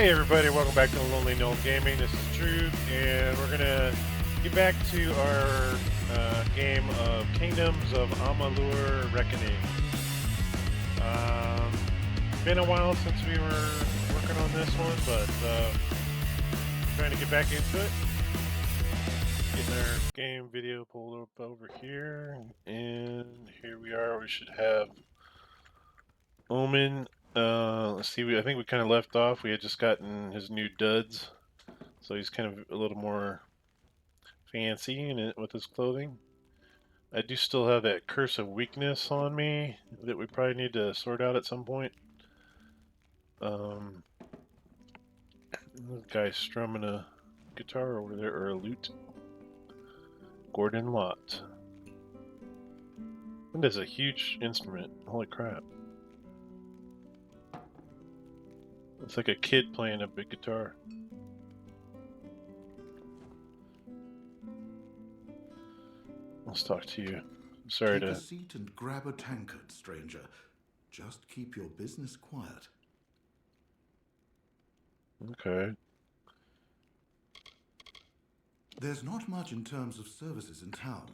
Hey everybody, welcome back to Lonely Gnome Gaming. This is Drew, and we're gonna get back to our game of Kingdoms of Amalur Reckoning. Been a while since we were working on this one, but trying to get back into it. Getting our game video pulled up over here, and here we are. We should have Omen. Let's see. I think we kind of left off. We had just gotten his new duds, so he's kind of a little more fancy in it with his clothing. I do still have that curse of weakness on me that we probably need to sort out at some point. This guy's strumming a guitar over there, or a lute. Gordon Lott. That is a huge instrument. Holy crap. It's like a kid playing a big guitar. Let's talk to you. Sorry Take to... a seat and grab a tankard, stranger. Just keep your business quiet. Okay. There's not much in terms of services in town.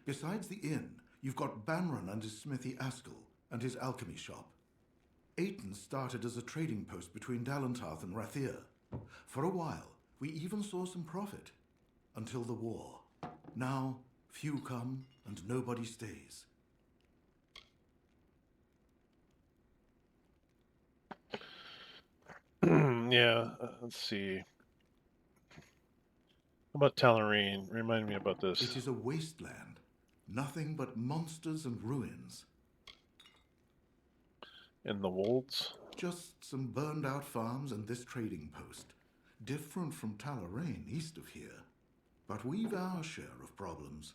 Besides the inn, you've got Banron and his smithy Askell and his alchemy shop. Ayton started as a trading post between Dalentarth and Rathir. For a while, we even saw some profit. Until the war. Now, few come and nobody stays. Yeah, let's see. How about Tala-Rane? Remind me about this. It is a wasteland. Nothing but monsters and ruins. In the Wolds? Just some burned out farms and this trading post. Different from Tala-Rane east of here. But we've our share of problems.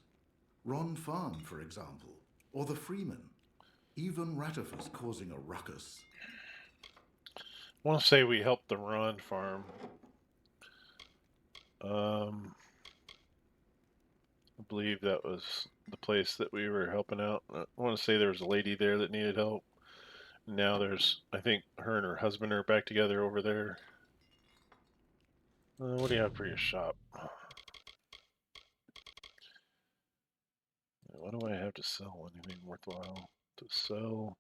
Ron Farm, for example. Or the Freeman. Even Ratifer's causing a ruckus. I want to say we helped the Ron farm. I believe that was the place that we were helping out. I want to say there was a lady there that needed help. Now there's, I think her and her husband are back together over there. What do you have for your shop? What do I have to sell? Anything worthwhile to sell?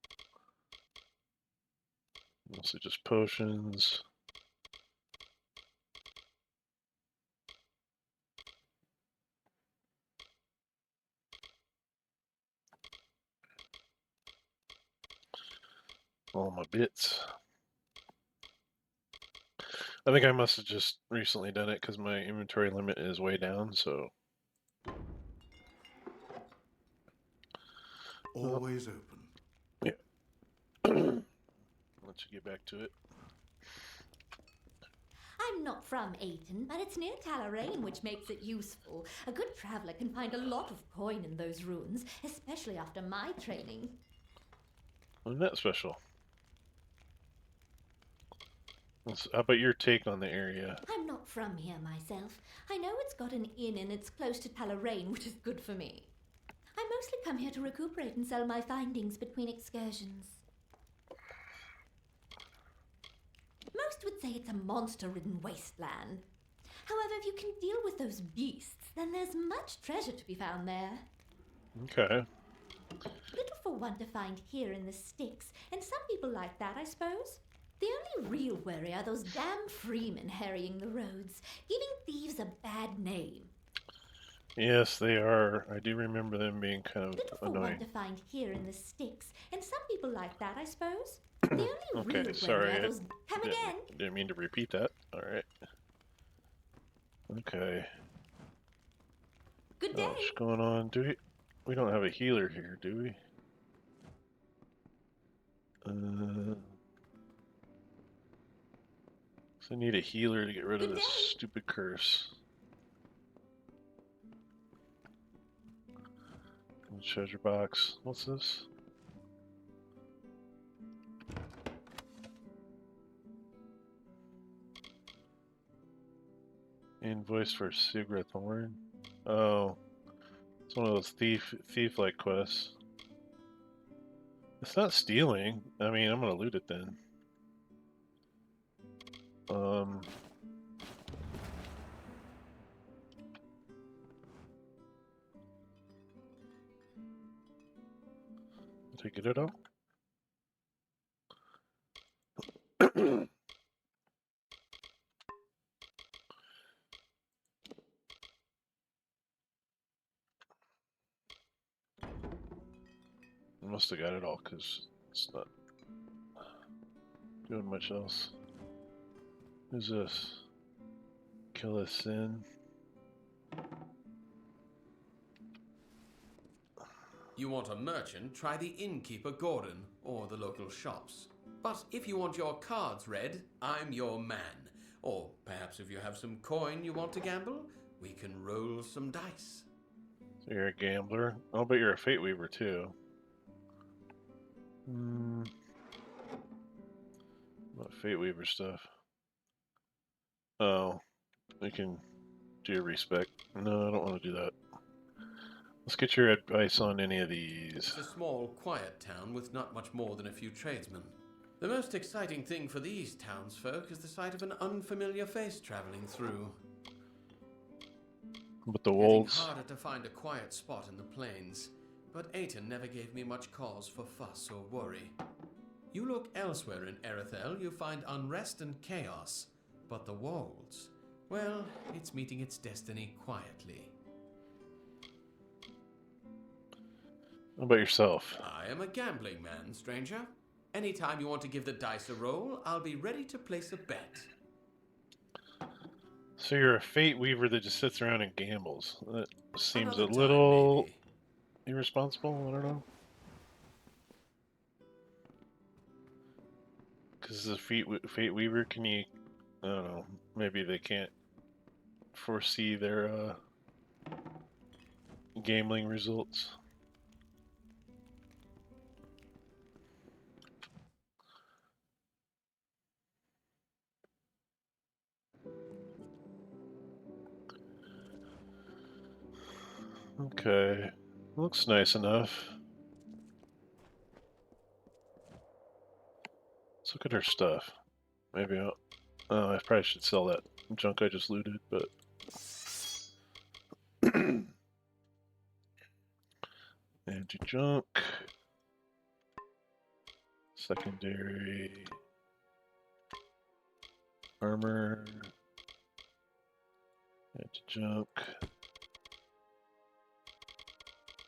Mostly just potions. All my bits. I think I must have just recently done it because my inventory limit is way down, so. Always open. Yeah. Let you get back to it. I'm not from Ayton, but it's near Tala-Rane, which makes it useful. A good traveler can find a lot of coin in those ruins, especially after my training. Isn't that special? How about your take on the area? I'm not from here myself. I know it's got an inn and it's close to Tala-Rane, which is good for me. I mostly come here to recuperate and sell my findings between excursions. Most would say it's a monster-ridden wasteland. However, if you can deal with those beasts, then there's much treasure to be found there. Okay. Little for one to find here in the sticks, and some people like that, I suppose. The only real worry are those damn freemen harrying the roads, giving thieves a bad name. Yes, they are. I do remember them being kind of Little for annoying. one to find here in the sticks, and some people like that, I suppose. The only Okay, real sorry. worry are those... Come again? Didn't mean to repeat that. Alright. Okay. Good day. What's going on? We don't have a healer here, do we? So I need a healer to get rid of this stupid curse. Treasure box. What's this? Invoice for Sigra Thorn. Oh, it's one of those thief-like quests. It's not stealing. I mean, I'm gonna loot it then. Um, did I get it all? I must have got it all because it's not doing much else. Who's this? Kill a sin. You want a merchant, try the innkeeper Gordon or the local shops. But if you want your cards read, I'm your man. Or perhaps if you have some coin you want to gamble, we can roll some dice. So you're a gambler. I'll bet you're a fate weaver too. What fate weaver stuff? Oh, we can do a respec. No, I don't want to do that. Let's get your advice on any of these. It's a small, quiet town with not much more than a few tradesmen. The most exciting thing for these townsfolk is the sight of an unfamiliar face traveling through. But the Getting Wolds. harder to find a quiet spot in the plains, but Aiton never gave me much cause for fuss or worry. You look elsewhere in Erethel, you find unrest and chaos, but the Wolds, well, it's meeting its destiny quietly. How about yourself? I am a gambling man, stranger. Anytime you want to give the dice a roll, I'll be ready to place a bet. So you're a fate weaver that just sits around and gambles. That seems Another a time, little maybe. irresponsible. I don't know. Because as a fate weaver, can you? I don't know. Maybe they can't foresee their gambling results. Okay, looks nice enough. Let's look at her stuff. Maybe I'll. Oh, I probably should sell that junk I just looted, but. Anti-junk. Secondary. Armor. Anti-junk.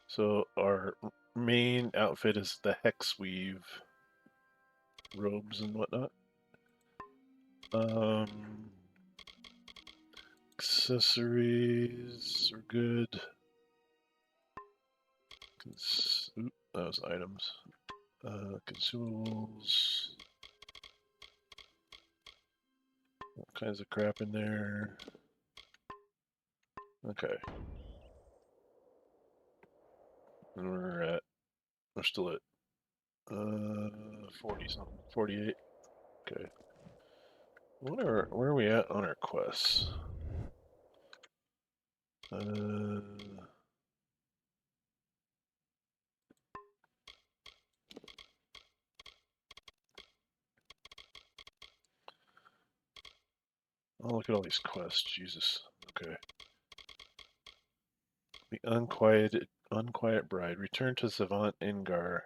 So our main outfit is the hex weave robes and whatnot. Accessories are good. Oop, that was items. Consumables. All kinds of crap in there. Okay. And we're still at 40 something, 48. Okay. Where are we at on our quests? Oh, look at all these quests, Jesus. Okay. The unquiet bride. Return to Savant Ingar.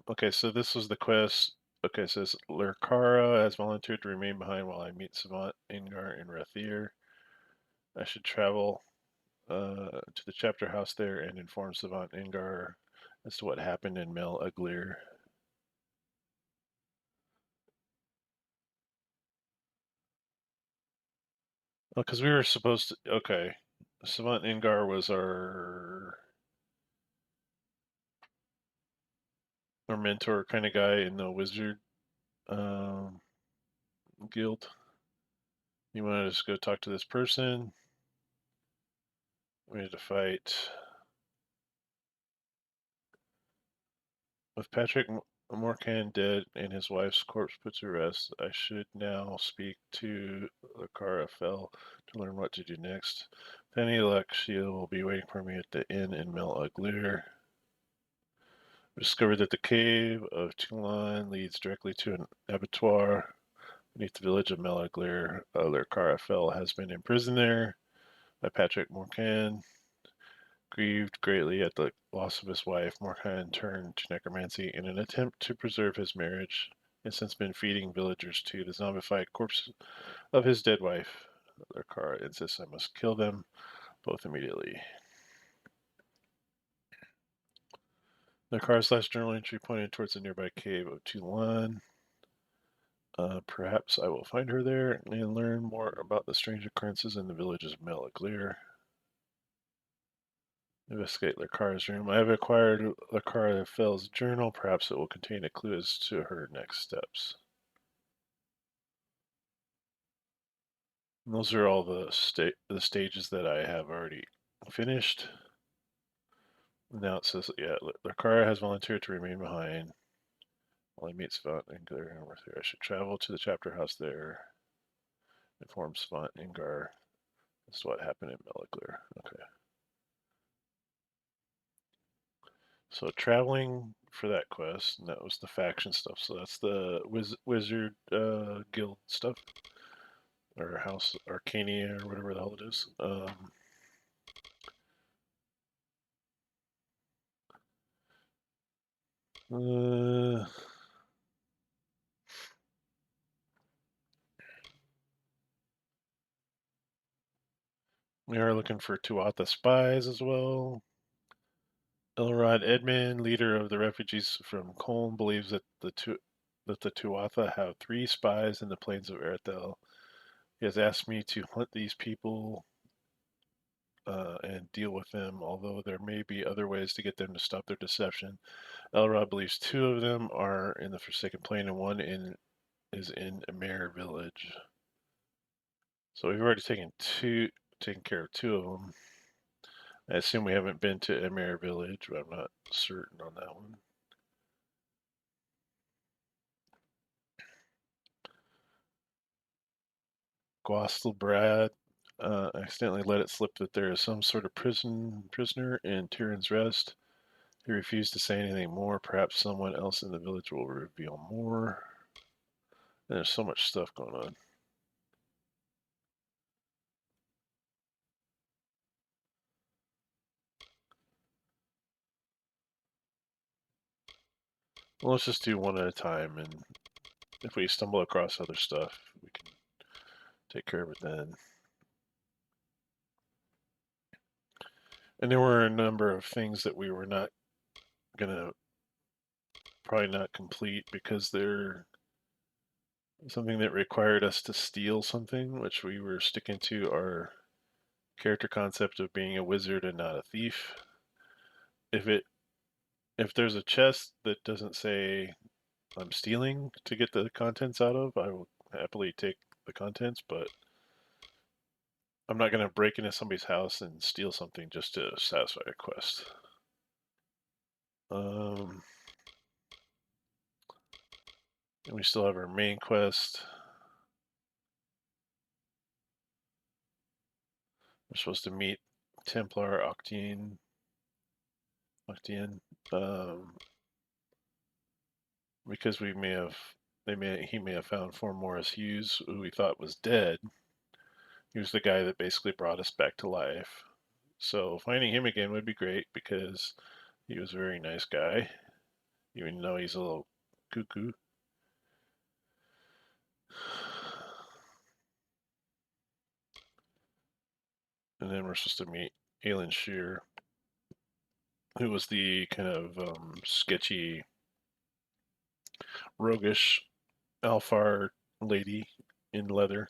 Okay, so this was the quest. Okay, it says Lurkara has volunteered to remain behind while I meet Savant Ingar in Rathir. I should travel to the chapter house there and inform Savant Ingar as to what happened in Mel Uglir. Oh, because we were supposed to. Okay. Savant Ingar was our mentor kind of guy in the wizard um, guild. You want to just go talk to this person? We need to fight. With Patrick Morcan dead and his wife's corpse put to rest, I should now speak to Lakara Fell to learn what to do next. With any luck, she will be waiting for me at the inn in Mel Uglir. We discovered that the cave of Toulon leads directly to an abattoir beneath the village of Malaglir. Lurkara Fell has been imprisoned there by Patrick Morcan. Grieved greatly at the loss of his wife, Morcan turned to necromancy in an attempt to preserve his marriage, and since been feeding villagers to the zombified corpse of his dead wife. Lurkara insists I must kill them both immediately. Lurkara's last journal entry pointed towards the nearby cave of Toulon. Perhaps I will find her there and learn more about the strange occurrences in the villages of Malaglir. Investigate Lurkara's room. I have acquired Lurkara Fell's journal. Perhaps it will contain a clue as to her next steps. And those are all the stages that I have already finished. Now it says, yeah, Lurkara has volunteered to remain behind while he meets Svant and Ingar. I should travel to the chapter house there. Inform Svant and Ingar as to what happened in Malaglir. Okay. So traveling for that quest, and that was the faction stuff. So that's the wizard guild stuff, or House Arcania, or whatever the hell it is. We are looking for Tuatha spies as well. Elrod Edmund, leader of the refugees from Colne, believes that the Tuatha have 3 spies in the plains of Erethel. He has asked me to hunt these people and deal with them, although there may be other ways to get them to stop their deception. Elrod believes 2 of them are in the Forsaken Plain and 1 is in Emir village. So we've already taken care of 2 of them. I assume we haven't been to Emir village, but I'm not certain on that one. Gwastelbrad accidentally let it slip that there is some sort of prisoner in Tyrion's Rest. He refused to say anything more. Perhaps someone else in the village will reveal more. There's so much stuff going on. Well, let's just do one at a time, and if we stumble across other stuff, we can take care of it then. And there were a number of things that we were not gonna probably not complete because they're something that required us to steal something, which we were sticking to our character concept of being a wizard and not a thief. If it if there's a chest that doesn't say I'm stealing to get the contents out of, I will happily take the contents, but I'm not going to break into somebody's house and steal something just to satisfy a quest. And we still have our main quest. We're supposed to meet Templar Octien. Because he may have found 4 Morris Hughes, who we thought was dead. He was the guy that basically brought us back to life. So finding him again would be great because he was a very nice guy, even though he's a little cuckoo. And then we're supposed to meet Aelin Shear, who was the kind of sketchy, roguish Alfar lady in leather,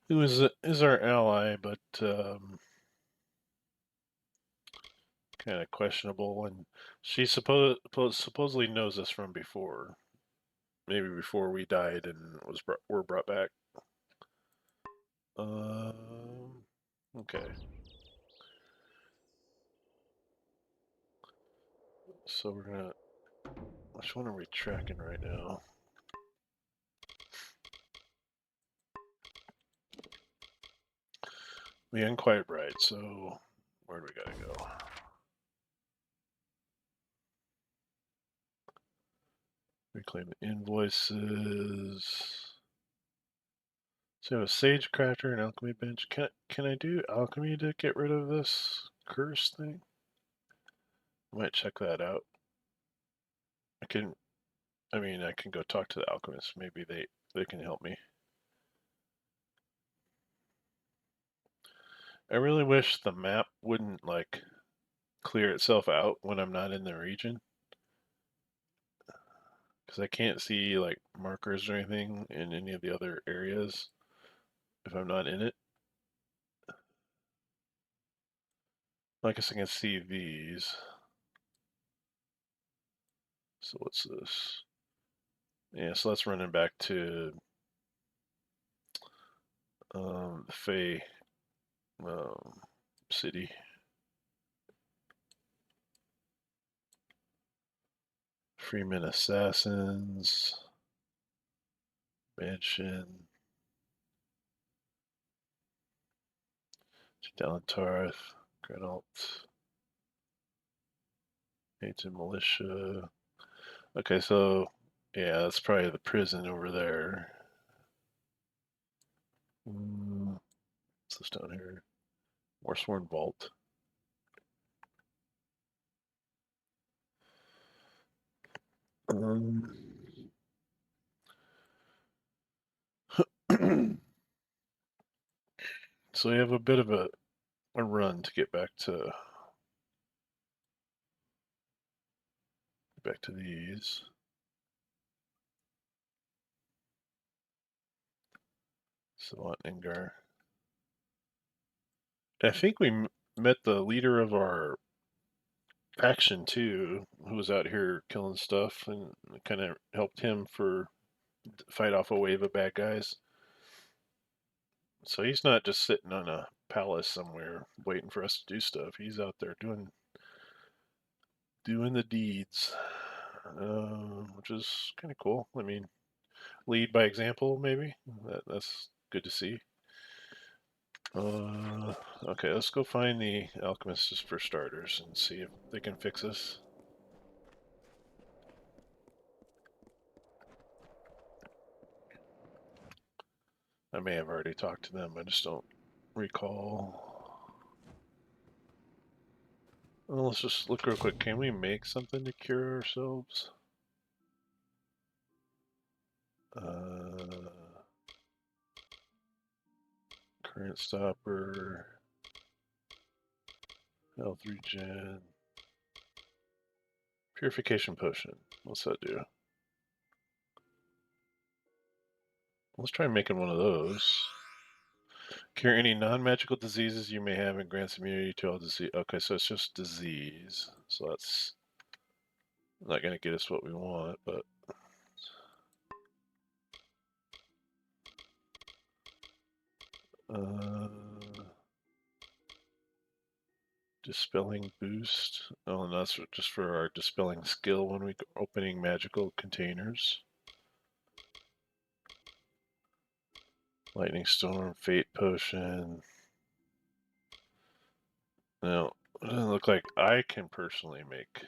who is our ally, but kind of questionable. And she supposedly knows us from before, maybe before we died and were brought back. Okay. So we're gonna. Which one are we tracking right now? The Unquiet Bride. So where do we gotta go? Claim the invoices. So I have a sage crafter and alchemy bench. Can I do alchemy to get rid of this curse thing? I might check that out. I can go talk to the alchemist. Maybe they can help me. I really wish the map wouldn't like clear itself out when I'm not in the region, because I can't see like markers or anything in any of the other areas if I'm not in it. I guess I can see these. So what's this? Yeah, so that's running back to the Fey city. Freeman Assassins. Mansion. Dalantarth. Granalt. Ancient Militia. Okay, so yeah, that's probably the prison over there. What's this down here? Morsworn Vault. So we have a bit of a run to get back to these. Savant Ingar. I think we met the leader of our faction too, who was out here killing stuff, and kind of helped him fight off a wave of bad guys. So he's not just sitting on a palace somewhere waiting for us to do stuff. He's out there doing the deeds, which is kind of cool. I mean, lead by example, maybe. That's good to see. Okay, let's go find the alchemist just for starters and see if they can fix us. I may have already talked to them, I just don't recall. Well, let's just look real quick. Can we make something to cure ourselves? Current stopper. Health regen. Purification potion. What's that do? Let's try making one of those. Cure any non-magical diseases you may have and grants immunity to all disease. Okay, so it's just disease. So that's not going to get us what we want, but... Dispelling boost. Oh, and that's just for our dispelling skill when we go opening magical containers. Lightning storm, fate potion. Now, it doesn't look like I can personally make,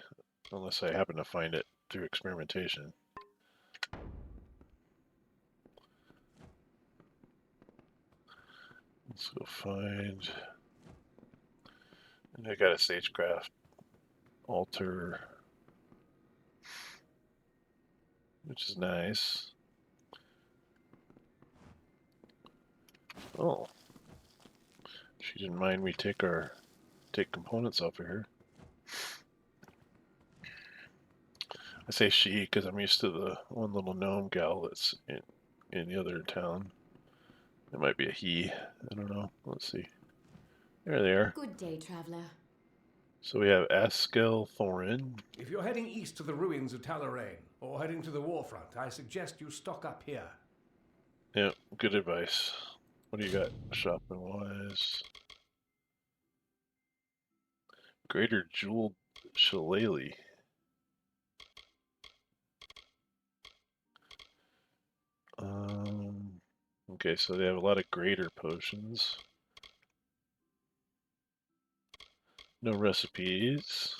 unless I happen to find it through experimentation. Let's go find. And I got a stagecraft altar, which is nice. Oh, she didn't mind me take components off of her. I say she because I'm used to the one little gnome gal that's in the other town. It might be a he. I don't know. Let's see. There they are. Good day, traveler. So we have Askel Thorin. If you're heading east to the ruins of Tala-Rane, or heading to the warfront, I suggest you stock up here. Yeah, good advice. What do you got shopping wise? Greater Jeweled Shillelagh. Okay, so they have a lot of greater potions. No recipes.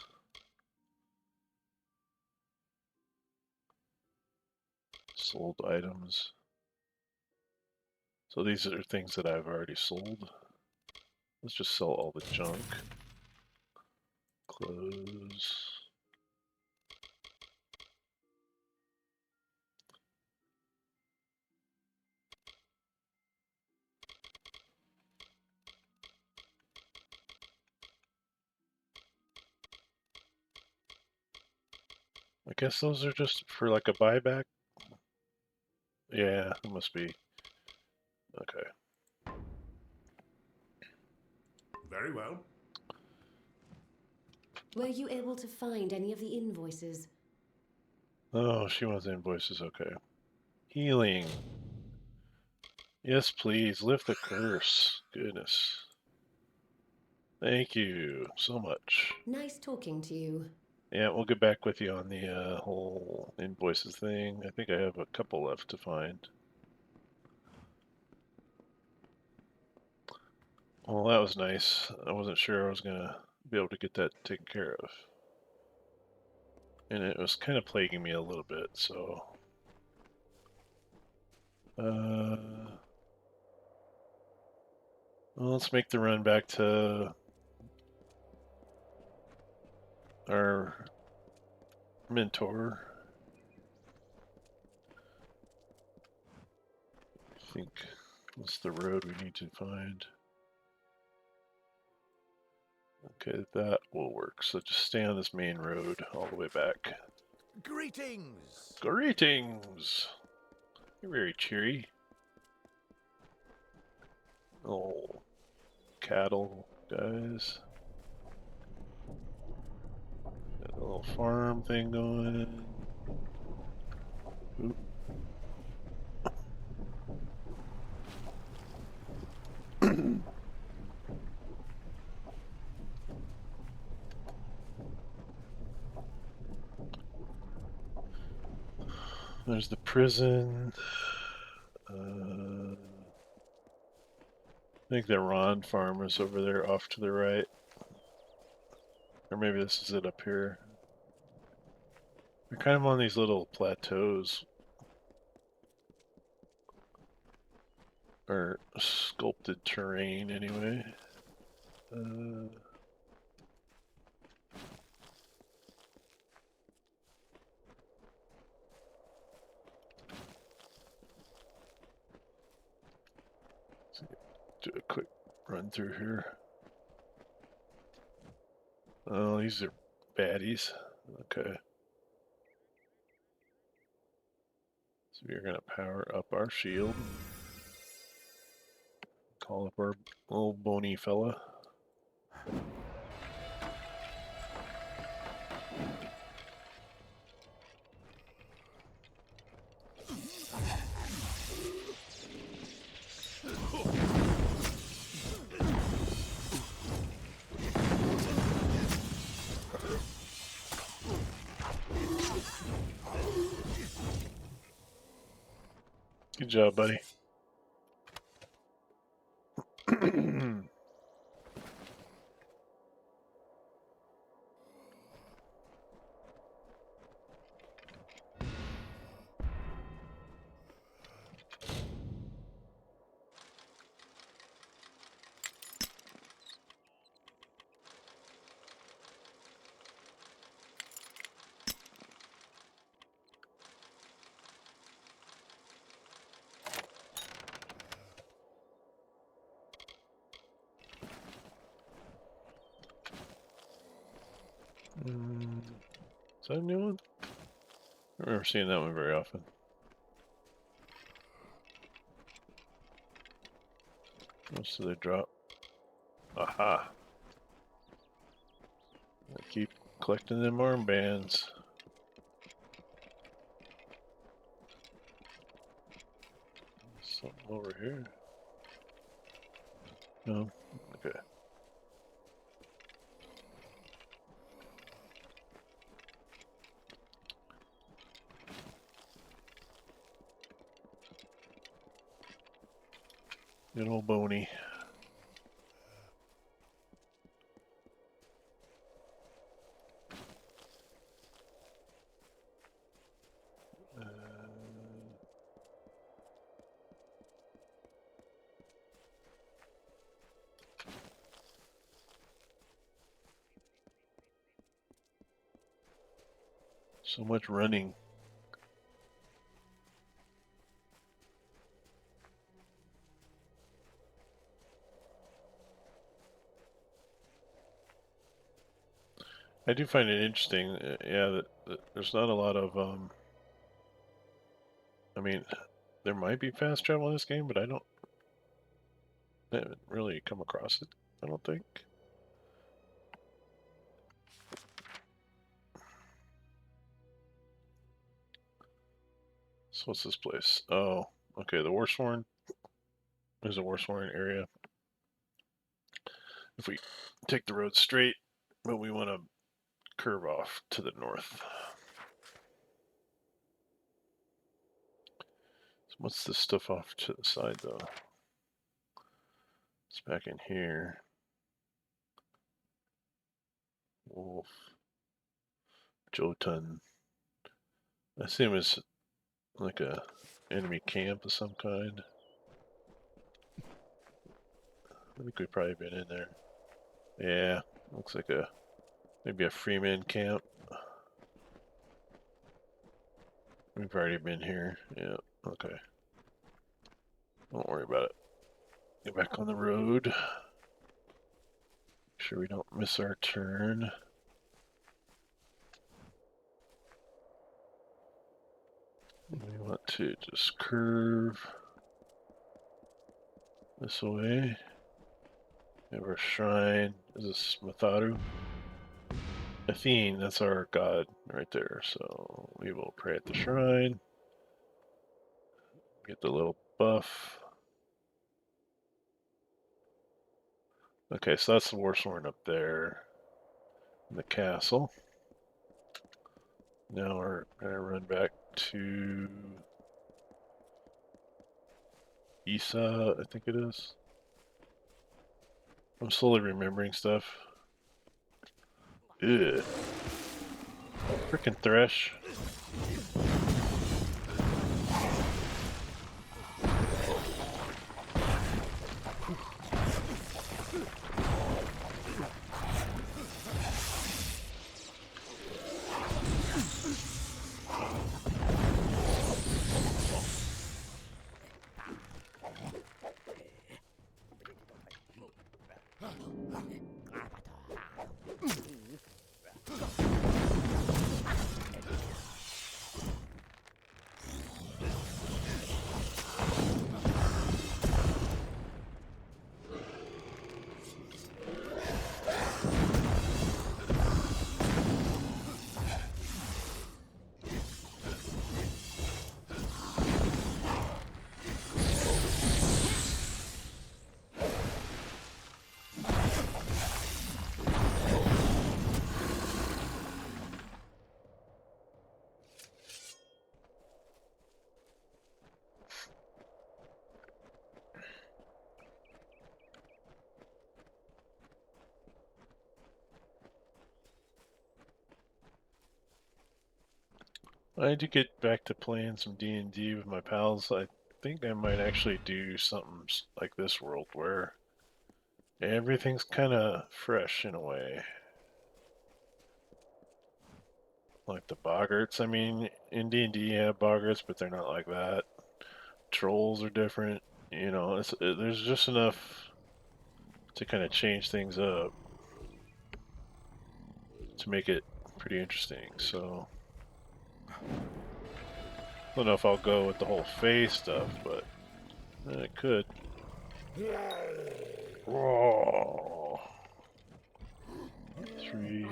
Sold items. So these are things that I've already sold. Let's just sell all the junk. Close. I guess those are just for like a buyback. Yeah, it must be. Okay. Very well. Were you able to find any of the invoices? Oh, she wants invoices. Okay. Healing. Yes, please. Lift the curse. Goodness. Thank you so much. Nice talking to you. Yeah, we'll get back with you on the whole invoices thing. I think I have a couple left to find. Well, that was nice. I wasn't sure I was going to be able to get that taken care of. And it was kind of plaguing me a little bit, so... well, let's make the run back to our mentor. I think that's the road we need to find. Okay, that will work. So just stay on this main road all the way back. Greetings! Greetings! You're very cheery. Oh, cattle guys. Got a little farm thing going. Oop. There's the prison. I think the Ron farm is over there off to the right. Or maybe this is it up here. We're kind of on these little plateaus. Or sculpted terrain, anyway. Do a quick run through here. Oh, these are baddies. Okay. So we're gonna power up our shield. Call up our little bony fella. Good job, buddy. Is that a new one? I remember seeing that one very often. What else do they drop? Aha! I keep collecting them armbands. Something over here. No? Okay. Good old Boney. So much running. I do find it interesting, yeah, that there's not a lot of, I mean, there might be fast travel in this game, but I haven't really come across it, I don't think. So what's this place? Oh, okay, the Warsworn. There's a Warsworn area. If we take the road straight, but we want to curve off to the north. So what's this stuff off to the side, though? It's back in here. Wolf. Jotun. I assume it's like a enemy camp of some kind. I think we've probably been in there. Yeah, looks like maybe a Freeman camp. We've already been here. Yeah, okay. Don't worry about it. Get back on the road. Make sure we don't miss our turn. We want to just curve this way. We have our shrine. Is this Matharu? Athene, that's our god right there. So we will pray at the shrine. Get the little buff. Okay, so that's the Warsworn up there in the castle. Now we're gonna run back to Isa, I think it is. I'm slowly remembering stuff. Ugh. Frickin' Thresh. I need to get back to playing some D&D with my pals. I think I might actually do something like this world where everything's kind of fresh in a way. Like the boggarts. I mean, in D&D you have boggarts, but they're not like that. Trolls are different. You know, there's just enough to kind of change things up to make it pretty interesting. So I don't know if I'll go with the whole phase stuff, but I could. Whoa. 3.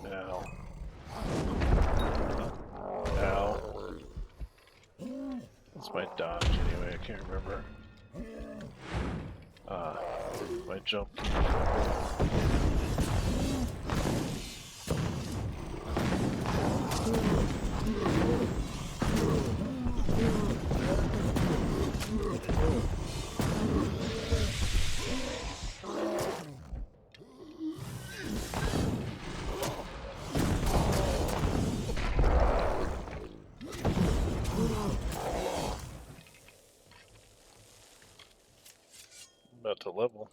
Now. Now. What's my dodge anyway? I can't remember. My jump. About to level.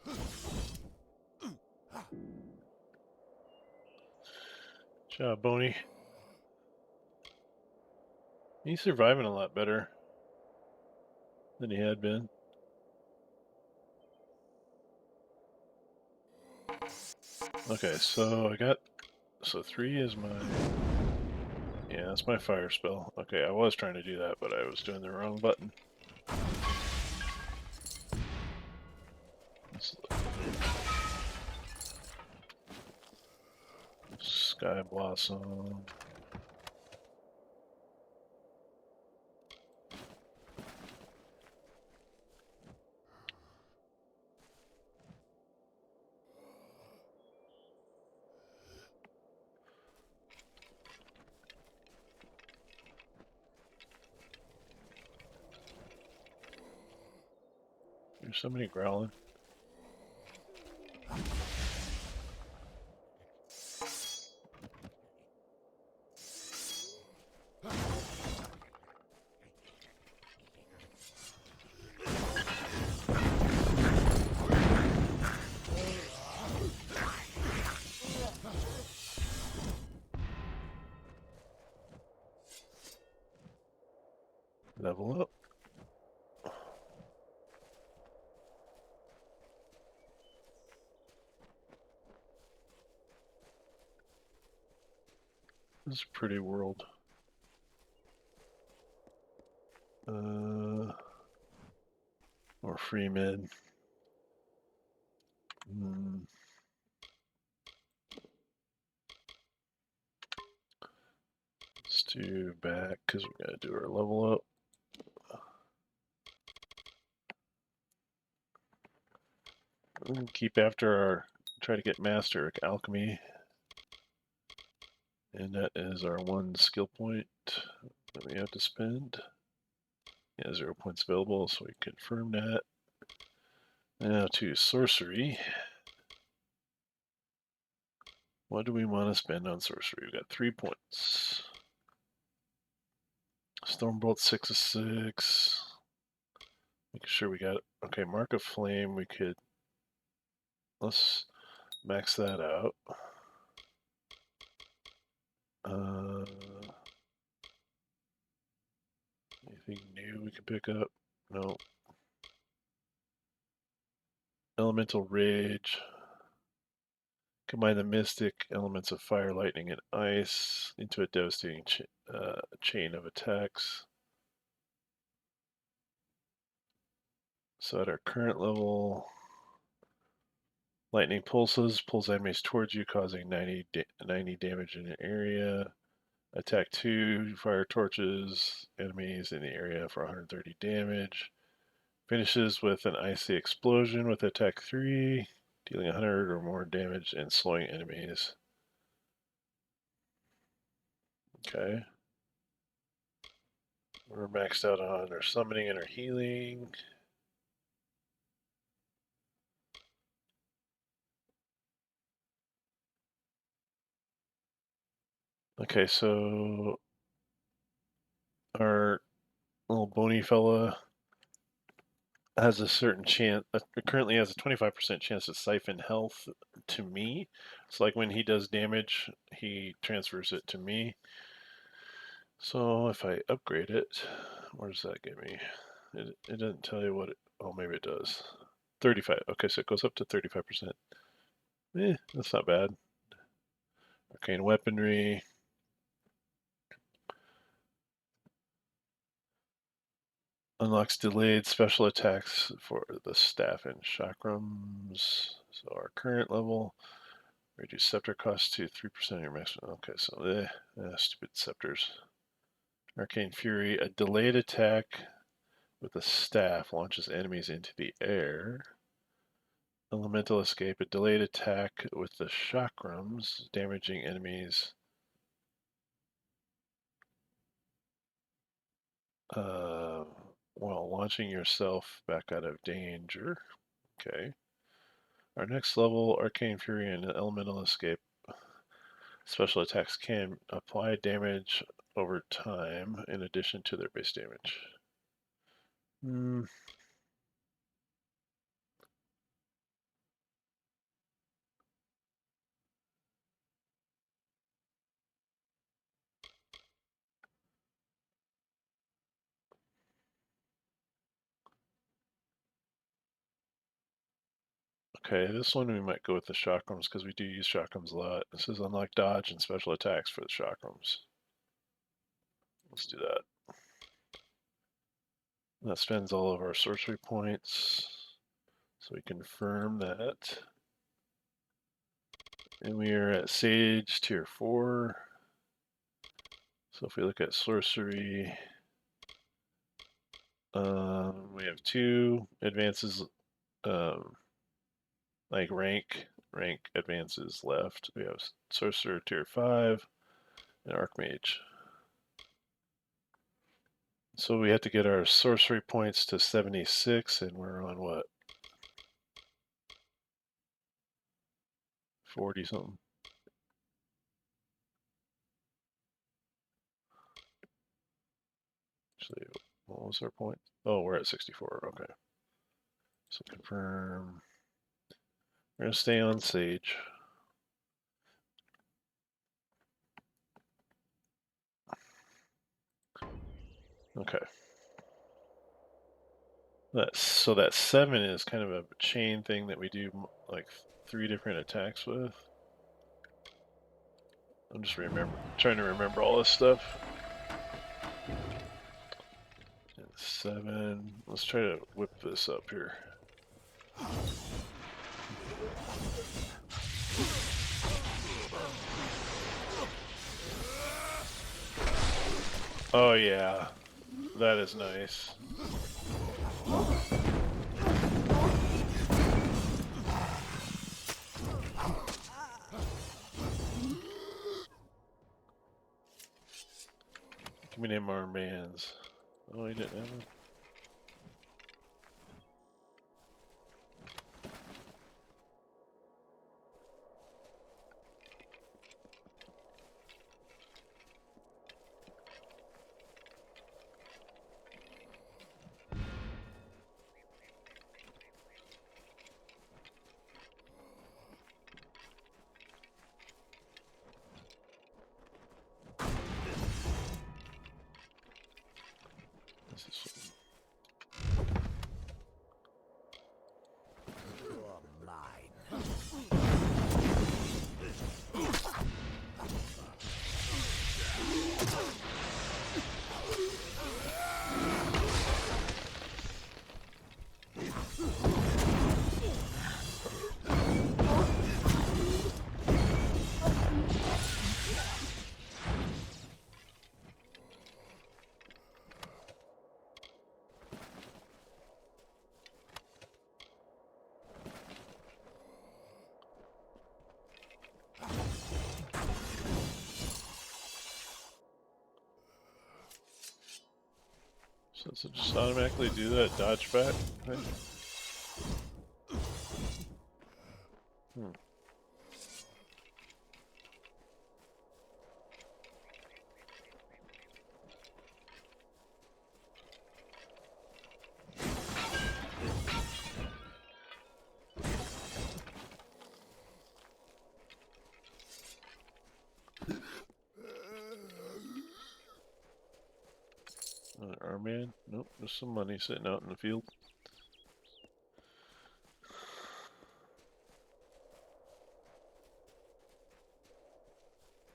job, Boney. He's surviving a lot better than he had been. Okay, so I got... So 3 is my... Yeah, that's my fire spell. Okay, I was trying to do that, but I was doing the wrong button. Sky Blossom. There's somebody growling. Level up. This is a pretty world. Or free mid. Let's do back because we gotta do our level up. We'll keep after our try to get master alchemy, and that is our 1 skill point that we have to spend. Yeah, 0 points available, so we confirm that. Now to sorcery. What do we want to spend on sorcery? We've got 3 points. Stormbolt 6 of 6. Making sure we got it. Okay, Mark of Flame, we could... Let's max that out. Anything new we can pick up? No. Elemental Rage. Combine the mystic elements of fire, lightning, and ice into a devastating chain of attacks. So at our current level, lightning pulls enemies towards you, causing 90 damage in an area. Attack 2, fire torches enemies in the area for 130 damage. Finishes with an icy explosion with attack 3, dealing 100 or more damage and slowing enemies. Okay. We're maxed out on our summoning and our healing. Okay, so our little bony fella has a certain chance, currently has a 25% chance to siphon health to me. It's like when he does damage, he transfers it to me. So if I upgrade it, where does that get me? It doesn't tell you what it, oh, maybe it does. 35, okay, so it goes up to 35%. That's not bad. Arcane weaponry. Unlocks delayed special attacks for the staff and chakrams. So our current level, reduce scepter cost to 3% of your maximum. Okay, so stupid scepters. Arcane Fury, a delayed attack with the staff launches enemies into the air. Elemental Escape, a delayed attack with the chakrams, damaging enemies. While launching yourself back out of danger. Okay. Our next level, Arcane Fury and Elemental Escape. Special attacks can apply damage over time in addition to their base damage. Okay, this one we might go with the chakrams because we do use chakrams a lot. This is unlock dodge and special attacks for the chakrams. Let's do that. That spends all of our sorcery points. So we confirm that. And we are at Sage tier 4. So if we look at sorcery, we have 2 advances, like rank advances left. We have Sorcerer tier 5 and Archmage. So we have to get our sorcery points to 76, and we're on what? 40 something. Actually, what was our point? Oh, we're at 64. Okay. So confirm. We're going to stay on Sage. Okay. So that 7 is kind of a chain thing that we do like 3 different attacks with. I'm just trying to remember all this stuff. And 7. Let's try to whip this up here. Oh yeah, that is nice. Give me them armbands. Oh, he didn't have them. This is You're mine. So does it just automatically do that dodge back thing? Armband? Nope, there's some money sitting out in the field.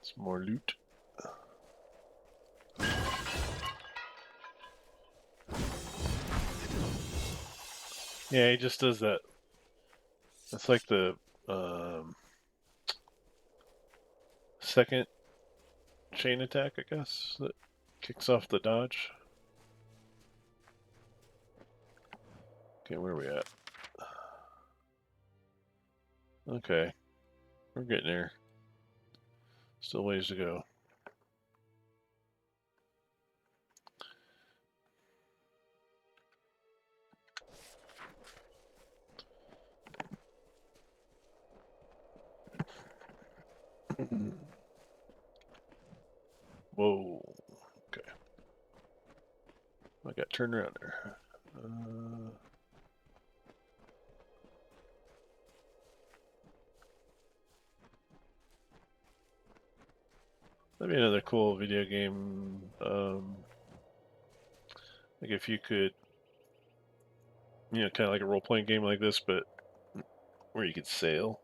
Some more loot. Yeah, he just does that. That's like the second chain attack, I guess, that kicks off the dodge. Okay, where are we at? Okay, we're getting there. Still ways to go. Whoa. Okay. I got turned around there. That'd be another cool video game. Like if you could, kind of like a role-playing game like this, but where you could sail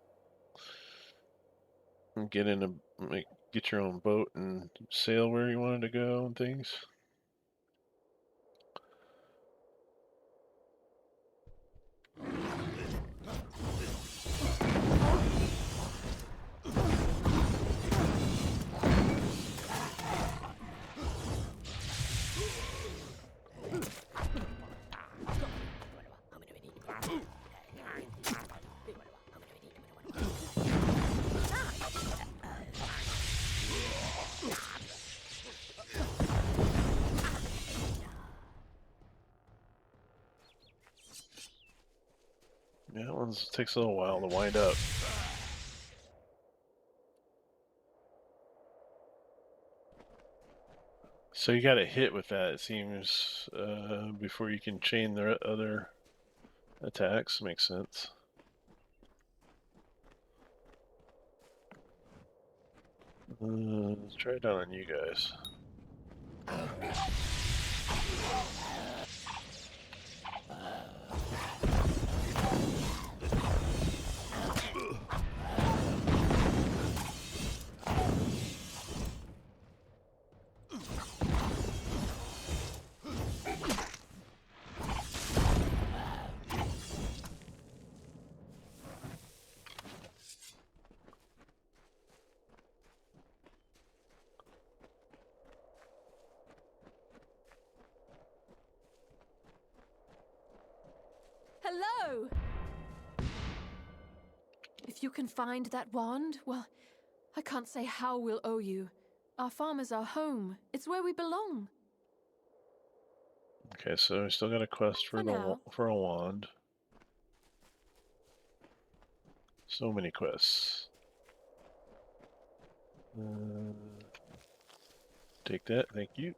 and get in a get your own boat and sail where you wanted to go and things. Yeah, that one takes a little while to wind up. So you got to hit with that, it seems, before you can chain the other attacks. Makes sense. Let's try it out on you guys. Hello! If you can find that wand, well, I can't say how we'll owe you. Our farm is our home. It's where we belong. Okay, so we still got a quest for now. for a wand. So many quests. Take that, thank you.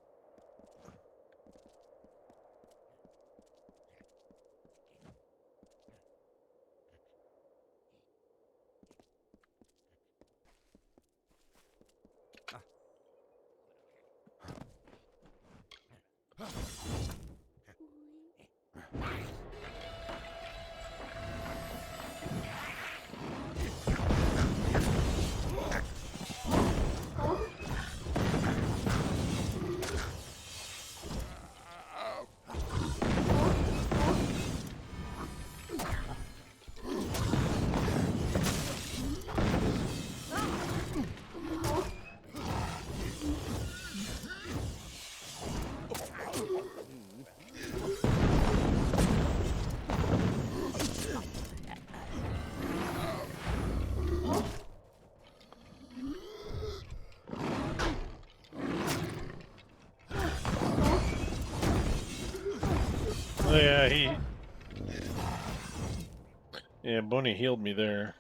Oh yeah, yeah, Bonnie healed me there.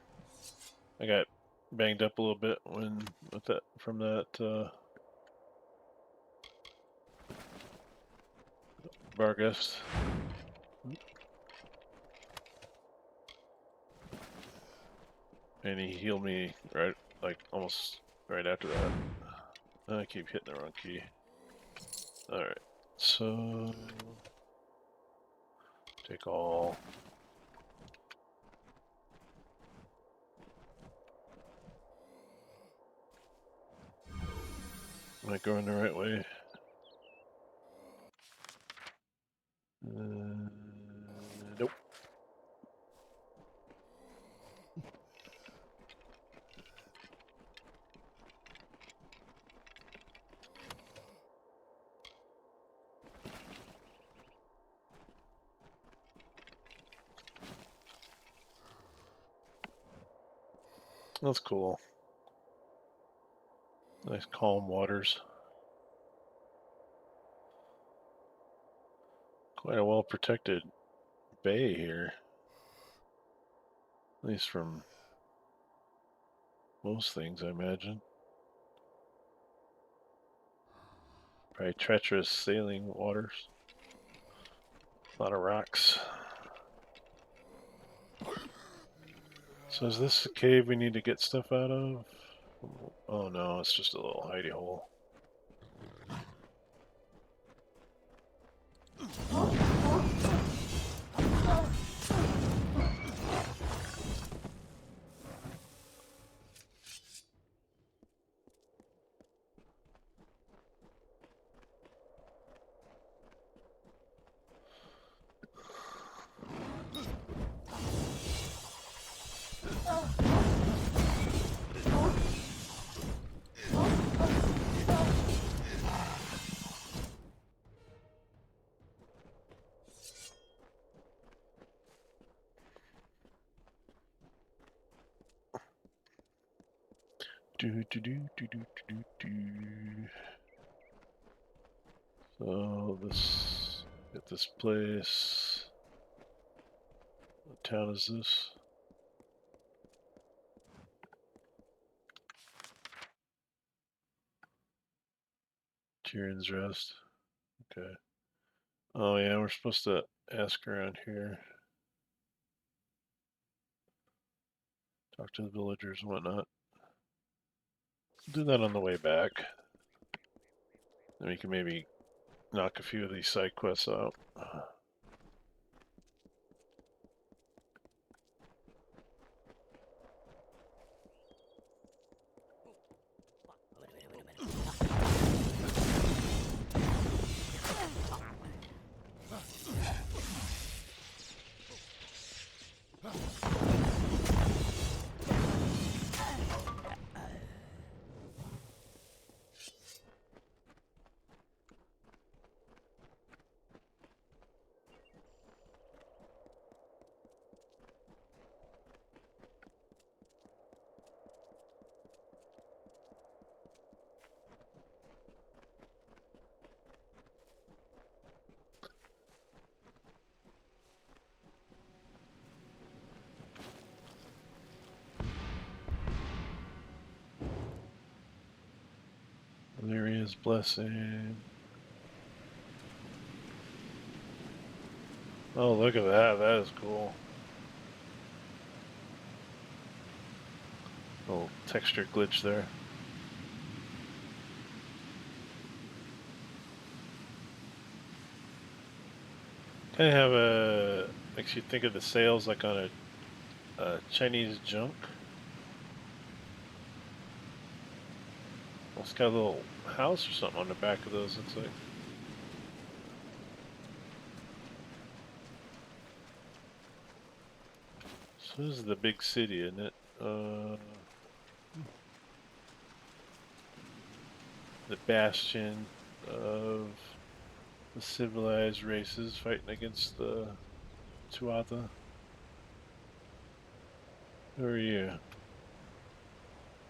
I got banged up a little bit with that from that Vargas. And he healed me like almost right after that. I keep hitting the wrong key. Alright, so take all. Am I going the right way? Nope. That's cool. Nice calm waters. Quite a well protected bay here. At least from most things, I imagine. Probably treacherous sailing waters. A lot of rocks. So is this a cave we need to get stuff out of? Oh no, it's just a little hidey hole. So this, at this place, what town is this? Tyrion's Rest. Okay. Oh yeah, we're supposed to ask around here. Talk to the villagers and whatnot. Do that on the way back. Then we can maybe knock a few of these side quests out. Valeria's Blessing. Oh, look at that. That is cool. Little texture glitch there. Kind of have a, makes you think of the sails like on a Chinese junk. Well, it's got a little house or something on the back of those, looks like. So this is the big city, isn't it? The bastion of the civilized races fighting against the Tuatha. Who are you?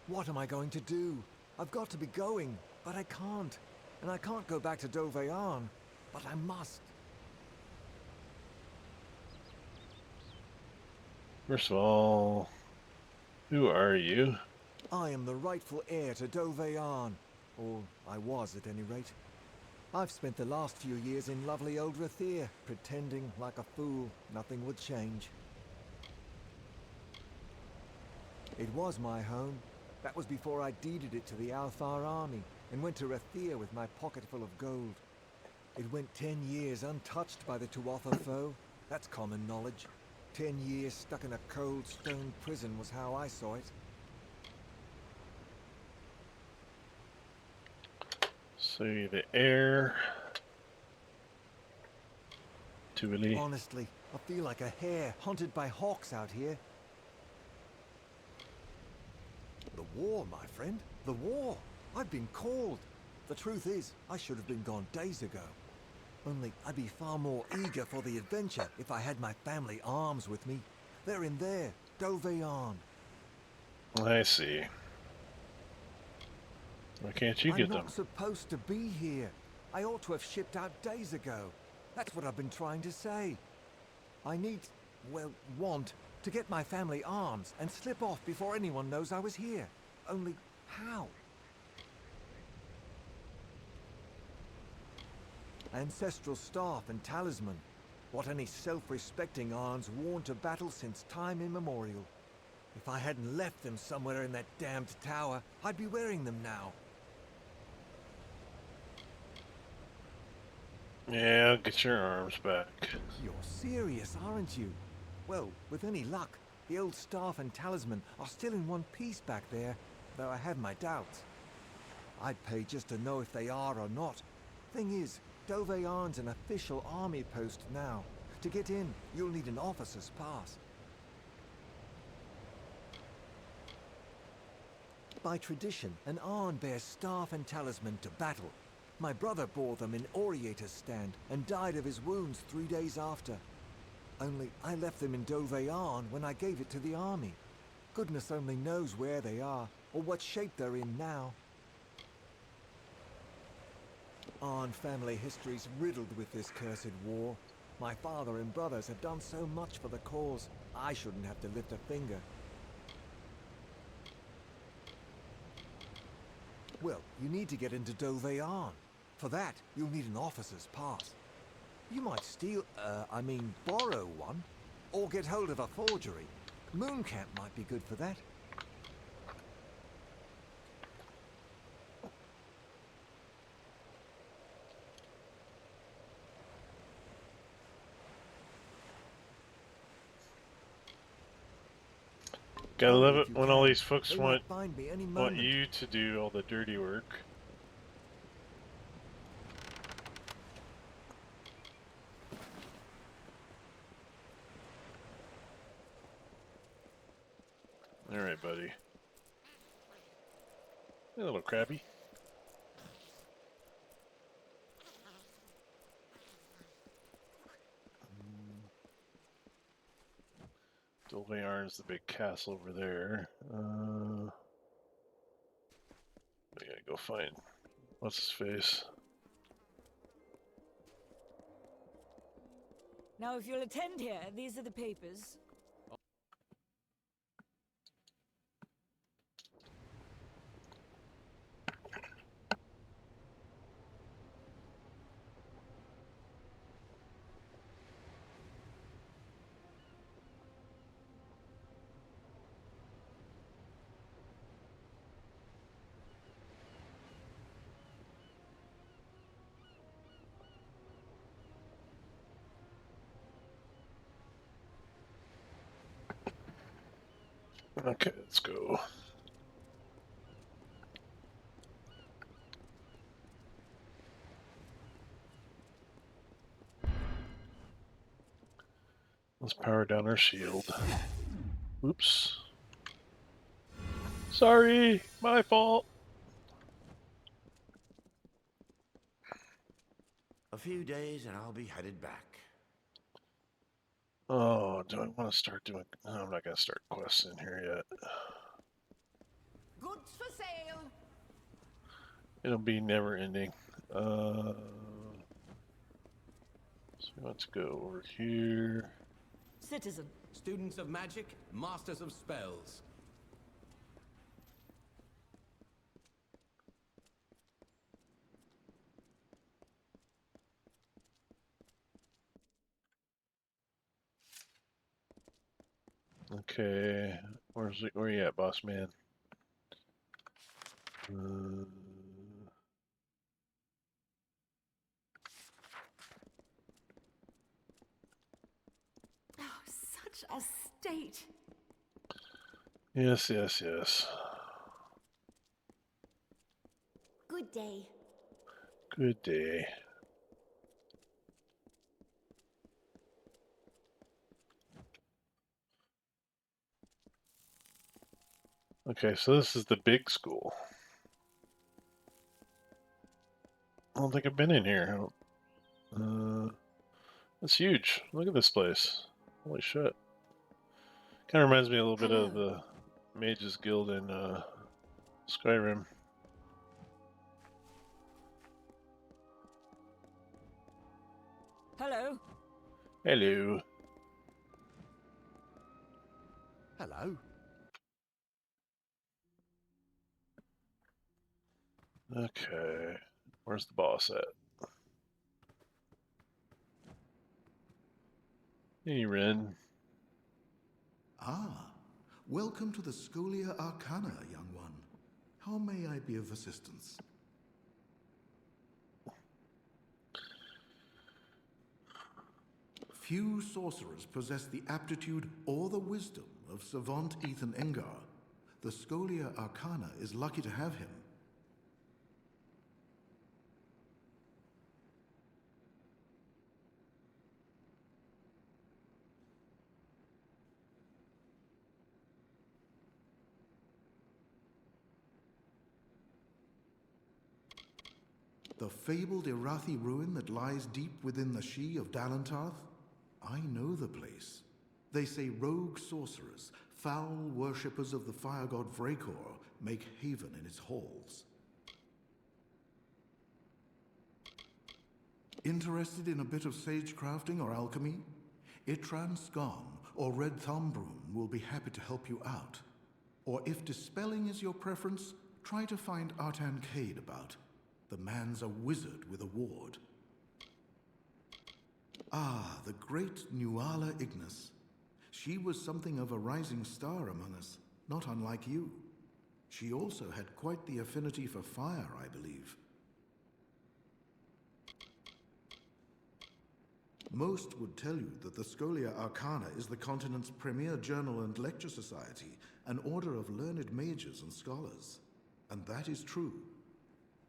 What am I going to do? I've got to be going, but I can't. And I can't go back to Doveyarn, but I must. First of all, who are you? I am the rightful heir to Doveyarn. Or I was, at any rate. I've spent the last few years in lovely old Rathir, pretending like a fool nothing would change. It was my home. That was before I deeded it to the Althar army and went to Rathir with my pocket full of gold. It went 10 years untouched by the Tuatha foe. That's common knowledge. 10 years stuck in a cold stone prison was how I saw it. So you're the heir to Willie. Honestly, I feel like a hare hunted by hawks out here. The war, my friend. The war. I've been called. The truth is, I should have been gone days ago. Only I'd be far more eager for the adventure if I had my family arms with me. They're in there, Doveyarn. I see. Why can't you get I'm them? not supposed to be here. I ought to have shipped out days ago. That's what I've been trying to say. I need, well, want to get my family arms and slip off before anyone knows I was here. Only how? Ancestral staff and talisman. What any self-respecting Arn's worn to battle since time immemorial. If I hadn't left them somewhere in that damned tower, I'd be wearing them now. Yeah, I'll get your arms back. You're serious, aren't you? Well, with any luck, the old staff and talisman are still in one piece back there, though I have my doubts. I'd pay just to know if they are or not. Thing is, Doveyarn's an official army post now. To get in, you'll need an officer's pass. by tradition, an Arn bears staff and talisman to battle. My brother bore them in Oriator's stand and died of his wounds 3 days after. Only I left them in Dove Arn when I gave it to the army. Goodness only knows where they are, or what shape they're in now. Arn family history's riddled with this cursed war. My father and brothers have done so much for the cause, I shouldn't have to lift a finger. Well, you need to get into Dove Arn. For that, you'll need an officer's pass. You might borrow one, or get hold of a forgery. Mooncamp might be good for that. Gotta Hurry love if it you when all can. these folks They want might find me any want moment. you to do all the dirty work. All right, buddy. Hey, little crabby. Dolbayarn's the big castle over there. We gotta go find what's his face. Now, if you'll attend here, these are the papers. Okay, let's go. Let's power down our shield. Oops. Sorry, my fault. A few days and I'll be headed back. Oh, do I want to start doing... No, I'm not going to start quests in here yet. Goods for sale. It'll be never ending. So we want to go over here. Citizen. Students of magic, masters of spells. Okay, where you at, boss man? Oh, such a state. Yes, yes, yes. Good day. Good day. Okay, so this is the big school. I don't think I've been in here. It's huge. Look at this place. Holy shit. Kind of reminds me a little bit of the Mages Guild in Skyrim. Hello. Hello. Hello. Okay. Where's the boss at? Hey, Ren. Ah, welcome to the Scholia Arcana, young one. How may I be of assistance? Few sorcerers possess the aptitude or the wisdom of savant Ethan Engar. The Scholia Arcana is lucky to have him. The fabled Irathi ruin that lies deep within the She of Dalantarth? I know the place. They say rogue sorcerers, foul worshippers of the fire god Vrakor, make haven in its halls. Interested in a bit of sage crafting or alchemy? Itran Skarn or Red Thumbroom will be happy to help you out. Or if dispelling is your preference, try to find Artan Cade about. The man's a wizard with a ward. Ah, the great Nuala Ignis. She was something of a rising star among us, not unlike you. She also had quite the affinity for fire, I believe. Most would tell you that the Scholia Arcana is the continent's premier journal and lecture society, an order of learned mages and scholars. And that is true.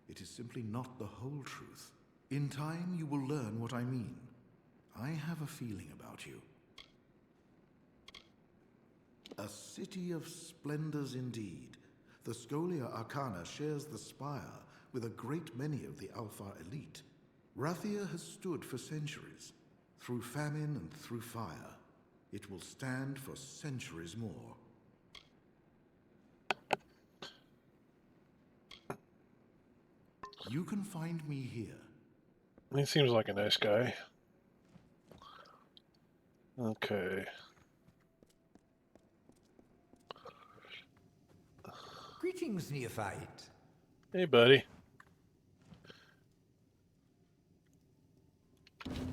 It is simply not the whole truth. In time, you will learn what I mean. I have a feeling about you. A city of splendors indeed. The Scholia Arcana shares the spire with a great many of the Alpha elite. Rathia has stood for centuries, through famine and through fire. It will stand for centuries more. You can find me here. He seems like a nice guy. Okay. Greetings, neophyte. Hey, buddy.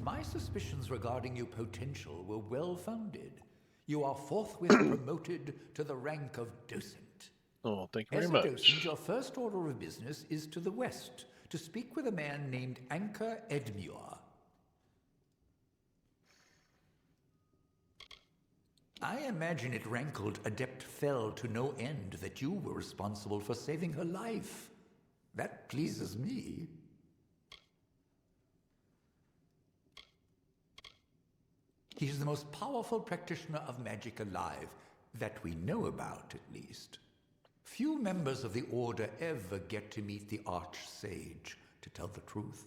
My suspicions regarding your potential were well founded. You are forthwith promoted to the rank of docent. Oh, thank you As very a much. docent, your first order of business is to the west, to speak with a man named Anka Edmure. I imagine it rankled Adept Fell to no end that you were responsible for saving her life. That pleases me. He is the most powerful practitioner of magic alive, that we know about, at least. Few members of the Order ever get to meet the Archsage, to tell the truth.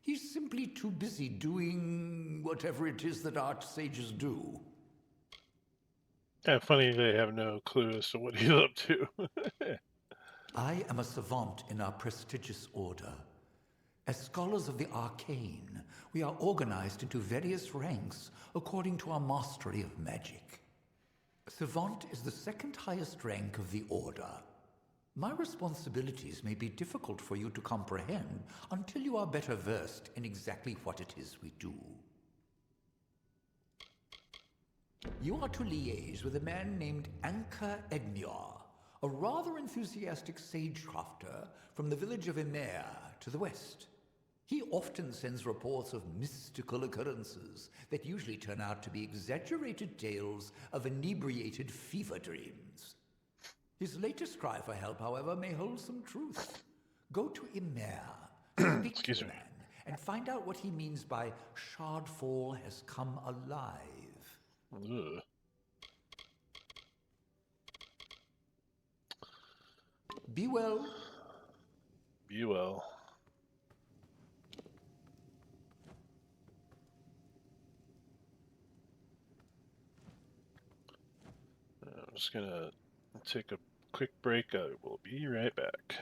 He's simply too busy doing whatever it is that Archsages do. Kind of funny they have no clue as to what he's up to. I am a savant in our prestigious order. As scholars of the arcane, we are organized into various ranks according to our mastery of magic. Savant is the second highest rank of the order. My responsibilities may be difficult for you to comprehend until you are better versed in exactly what it is we do. You are to liaise with a man named Anka Edmure, a rather enthusiastic sagecrafter from the village of Emer to the west. He often sends reports of mystical occurrences that usually turn out to be exaggerated tales of inebriated fever dreams. His latest cry for help, however, may hold some truth. Go to Emer, speak to the man, and find out what he means by Shardfall has come alive. Ugh. Be well. Be well. I'm just gonna take a quick break. I will be right back.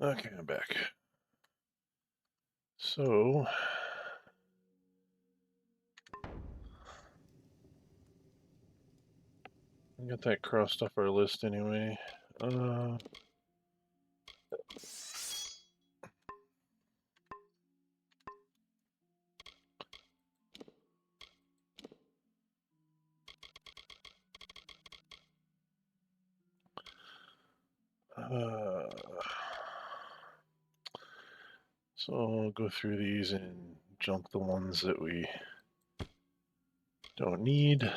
Okay, I'm back. So I got that crossed off our list anyway. So I'll go through these and junk the ones that we don't need.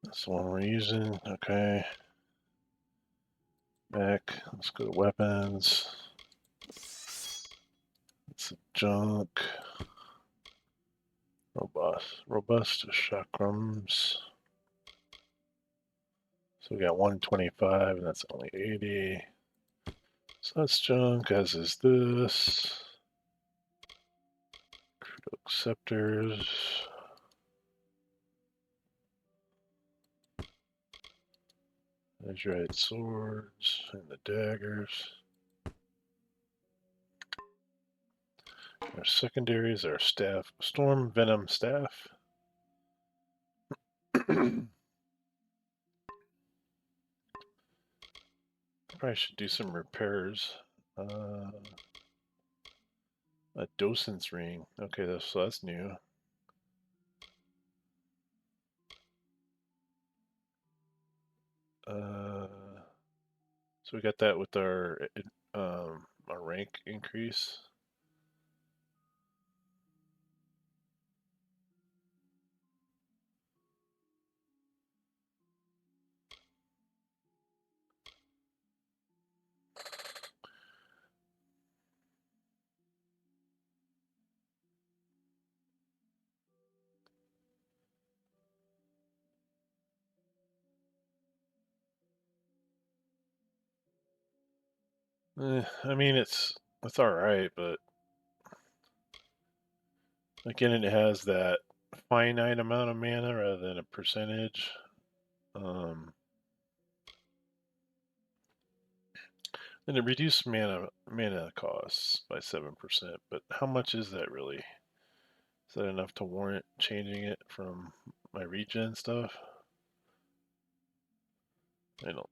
That's the one we're using. Okay. Back. Let's go to weapons. It's junk. Robust chakrams. So we got 125, and that's only 80. So that's junk, as is this. Crude scepters. Azurite swords and the daggers. Our secondaries are staff, storm venom staff. Probably should do some repairs. A docent's ring. Okay, so that's new. So we got that with our rank increase. I mean, it's all right, but again, it has that finite amount of mana rather than a percentage. And it reduced mana costs by 7%, but how much is that really? Is that enough to warrant changing it from my regen stuff? I don't.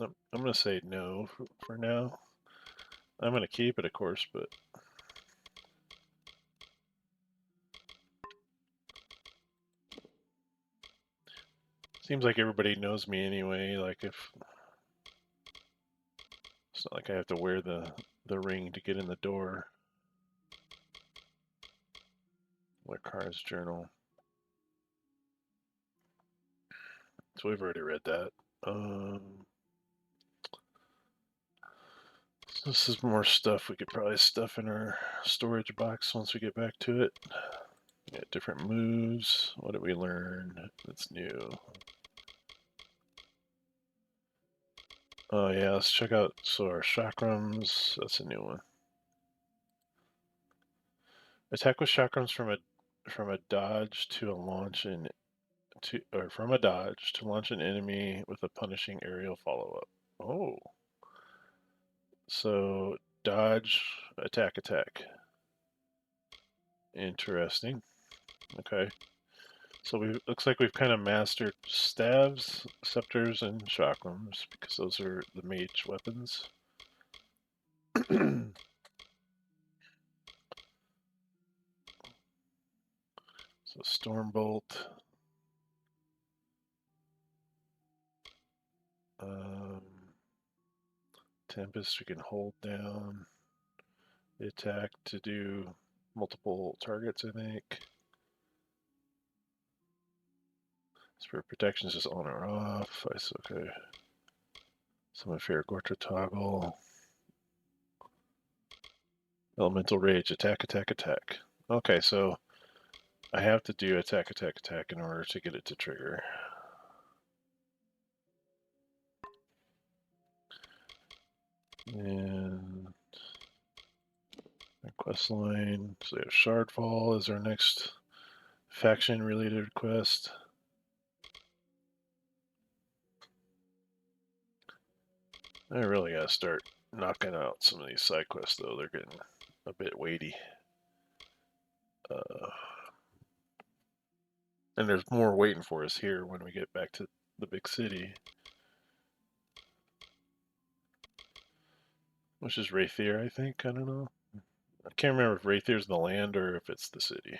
I'm gonna say no for now. I'm gonna keep it, of course, but seems like everybody knows me anyway. Like if it's not like I have to wear the ring to get in the door. Cards journal. So we've already read that. This is more stuff we could probably stuff in our storage box once we get back to it. Yeah, different moves. What did we learn that's new? Oh yeah, let's check out our chakrams. That's a new one. Attack with chakrams from a dodge to a launch from a dodge to launch an enemy with a punishing aerial follow-up. Oh. So dodge, attack. Interesting. Okay. So looks like we've kind of mastered staves, scepters, and chakrams because those are the mage weapons. So Stormbolt. Tempest we can hold down. The attack to do multiple targets, I think. Spirit protection is just on or off. Okay. Summon Fair Gortra toggle. Elemental Rage, attack. Okay, so I have to do attack in order to get it to trigger. And our quest line, so we have Shardfall is our next faction related quest. I really gotta start knocking out some of these side quests, though. They're getting a bit weighty. And there's more waiting for us here when we get back to the big city. Which is Raythier, I think. I don't know. I can't remember if Raythier's the land or if it's the city.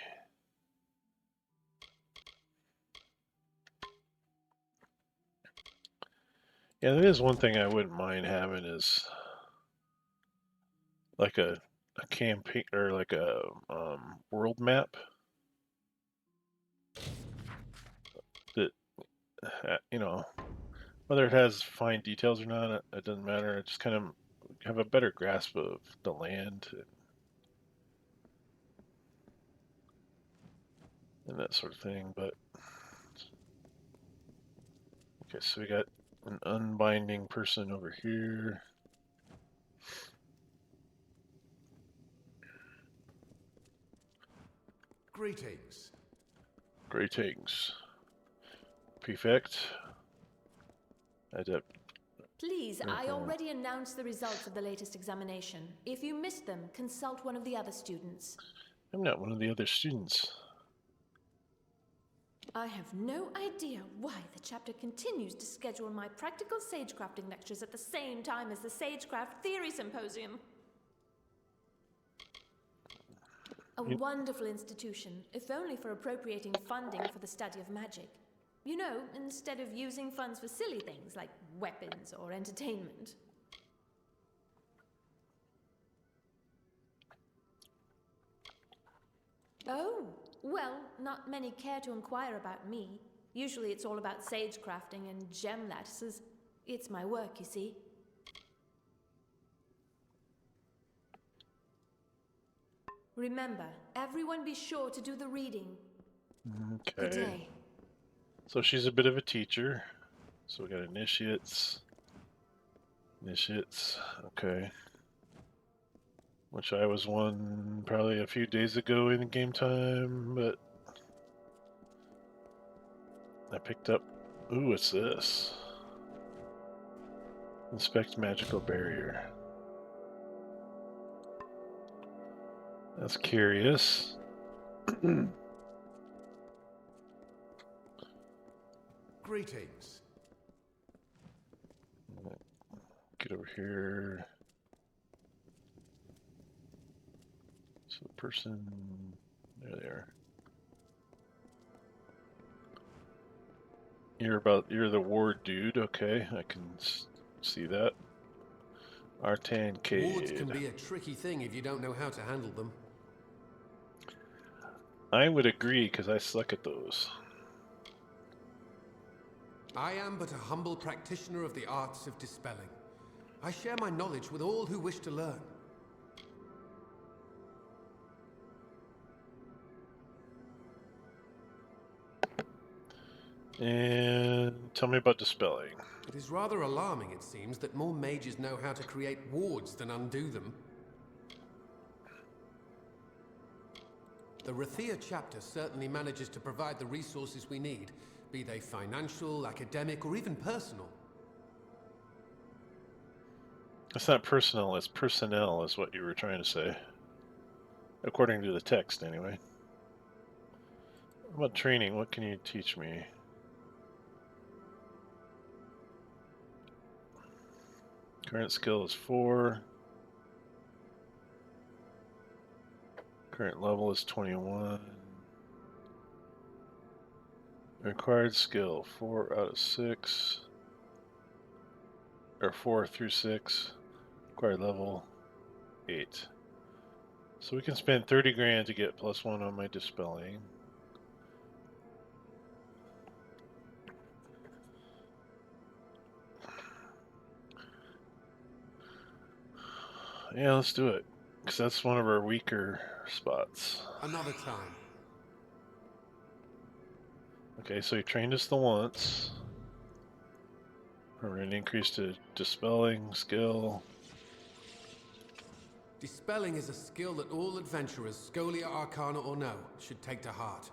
Yeah, that is one thing I wouldn't mind having is like a campaign or like a world map that you know, whether it has fine details or not, it doesn't matter. I just kind of have a better grasp of the land and that sort of thing. But okay, so we got an unbinding person over here. Greetings. Greetings. Prefect. Adept. Please, I already announced the results of the latest examination. If you missed them, consult one of the other students. I'm not one of the other students. I have no idea why the chapter continues to schedule my practical sagecrafting lectures at the same time as the Sagecraft Theory Symposium. A wonderful institution, if only for appropriating funding for the study of magic. You know, instead of using funds for silly things like weapons or entertainment. Oh, well, not many care to inquire about me. Usually it's all about sagecrafting and gem lattices. It's my work, you see. Remember, everyone be sure to do the reading. Okay. Good day. So she's a bit of a teacher. So we got initiates. Initiates. Okay. Which I was one probably a few days ago in game time, but I picked up. Ooh, what's this? Inspect magical barrier. That's curious. Greetings. Get over here. So the person, there they are. You're the ward dude, okay, I can see that. Artan Cade. Wards can be a tricky thing if you don't know how to handle them. I would agree, because I suck at those. I am but a humble practitioner of the arts of dispelling. I share my knowledge with all who wish to learn. And tell me about dispelling. It is rather alarming, it seems, that more mages know how to create wards than undo them. The Rathia chapter certainly manages to provide the resources we need, be they financial, academic, or even personal. It's not personal, it's personnel, is what you were trying to say. According to the text, anyway. What about training? What can you teach me? Current skill is 4. Current level is 21. Required skill 4 out of 6. Or 4 through 6. Required level 8. So we can spend 30 grand to get +1 on my dispelling. Yeah, let's do it. Because that's one of our weaker spots. Another time. Okay, so he trained us the once. We're going to increase to dispelling skill. Dispelling is a skill that all adventurers, Scholia Arcana or no, should take to heart.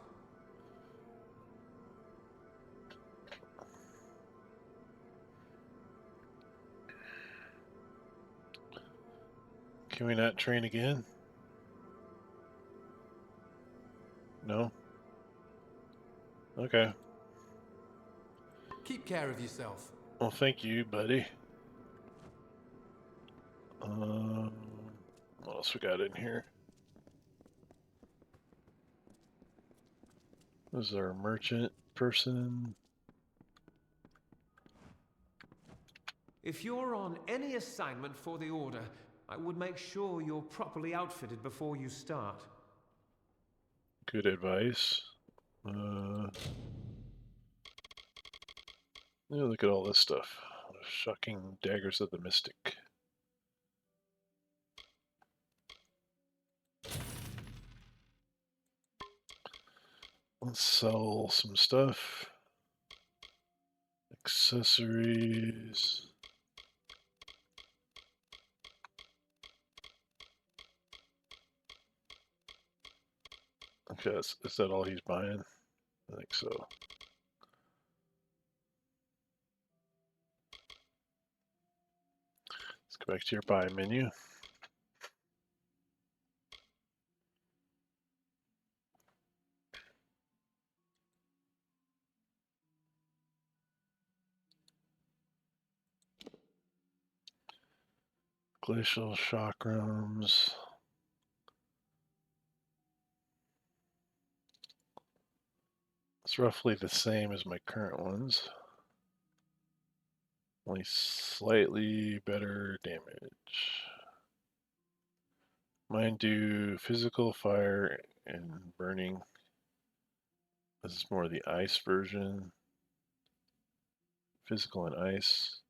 Can we not train again? No? Okay. Keep care of yourself. Well, thank you, buddy. What else we got in here? This is our merchant person. If you're on any assignment for the Order, I would make sure you're properly outfitted before you start. Good advice. Yeah, look at all this stuff. Shocking daggers of the mystic. Let's sell some stuff. Accessories. Okay, is that all he's buying? I think so. Let's go back to your buy menu. Glacial chakrams. It's roughly the same as my current ones. Only slightly better damage. Mine do physical, fire, and burning. This is more the ice version. Physical and ice.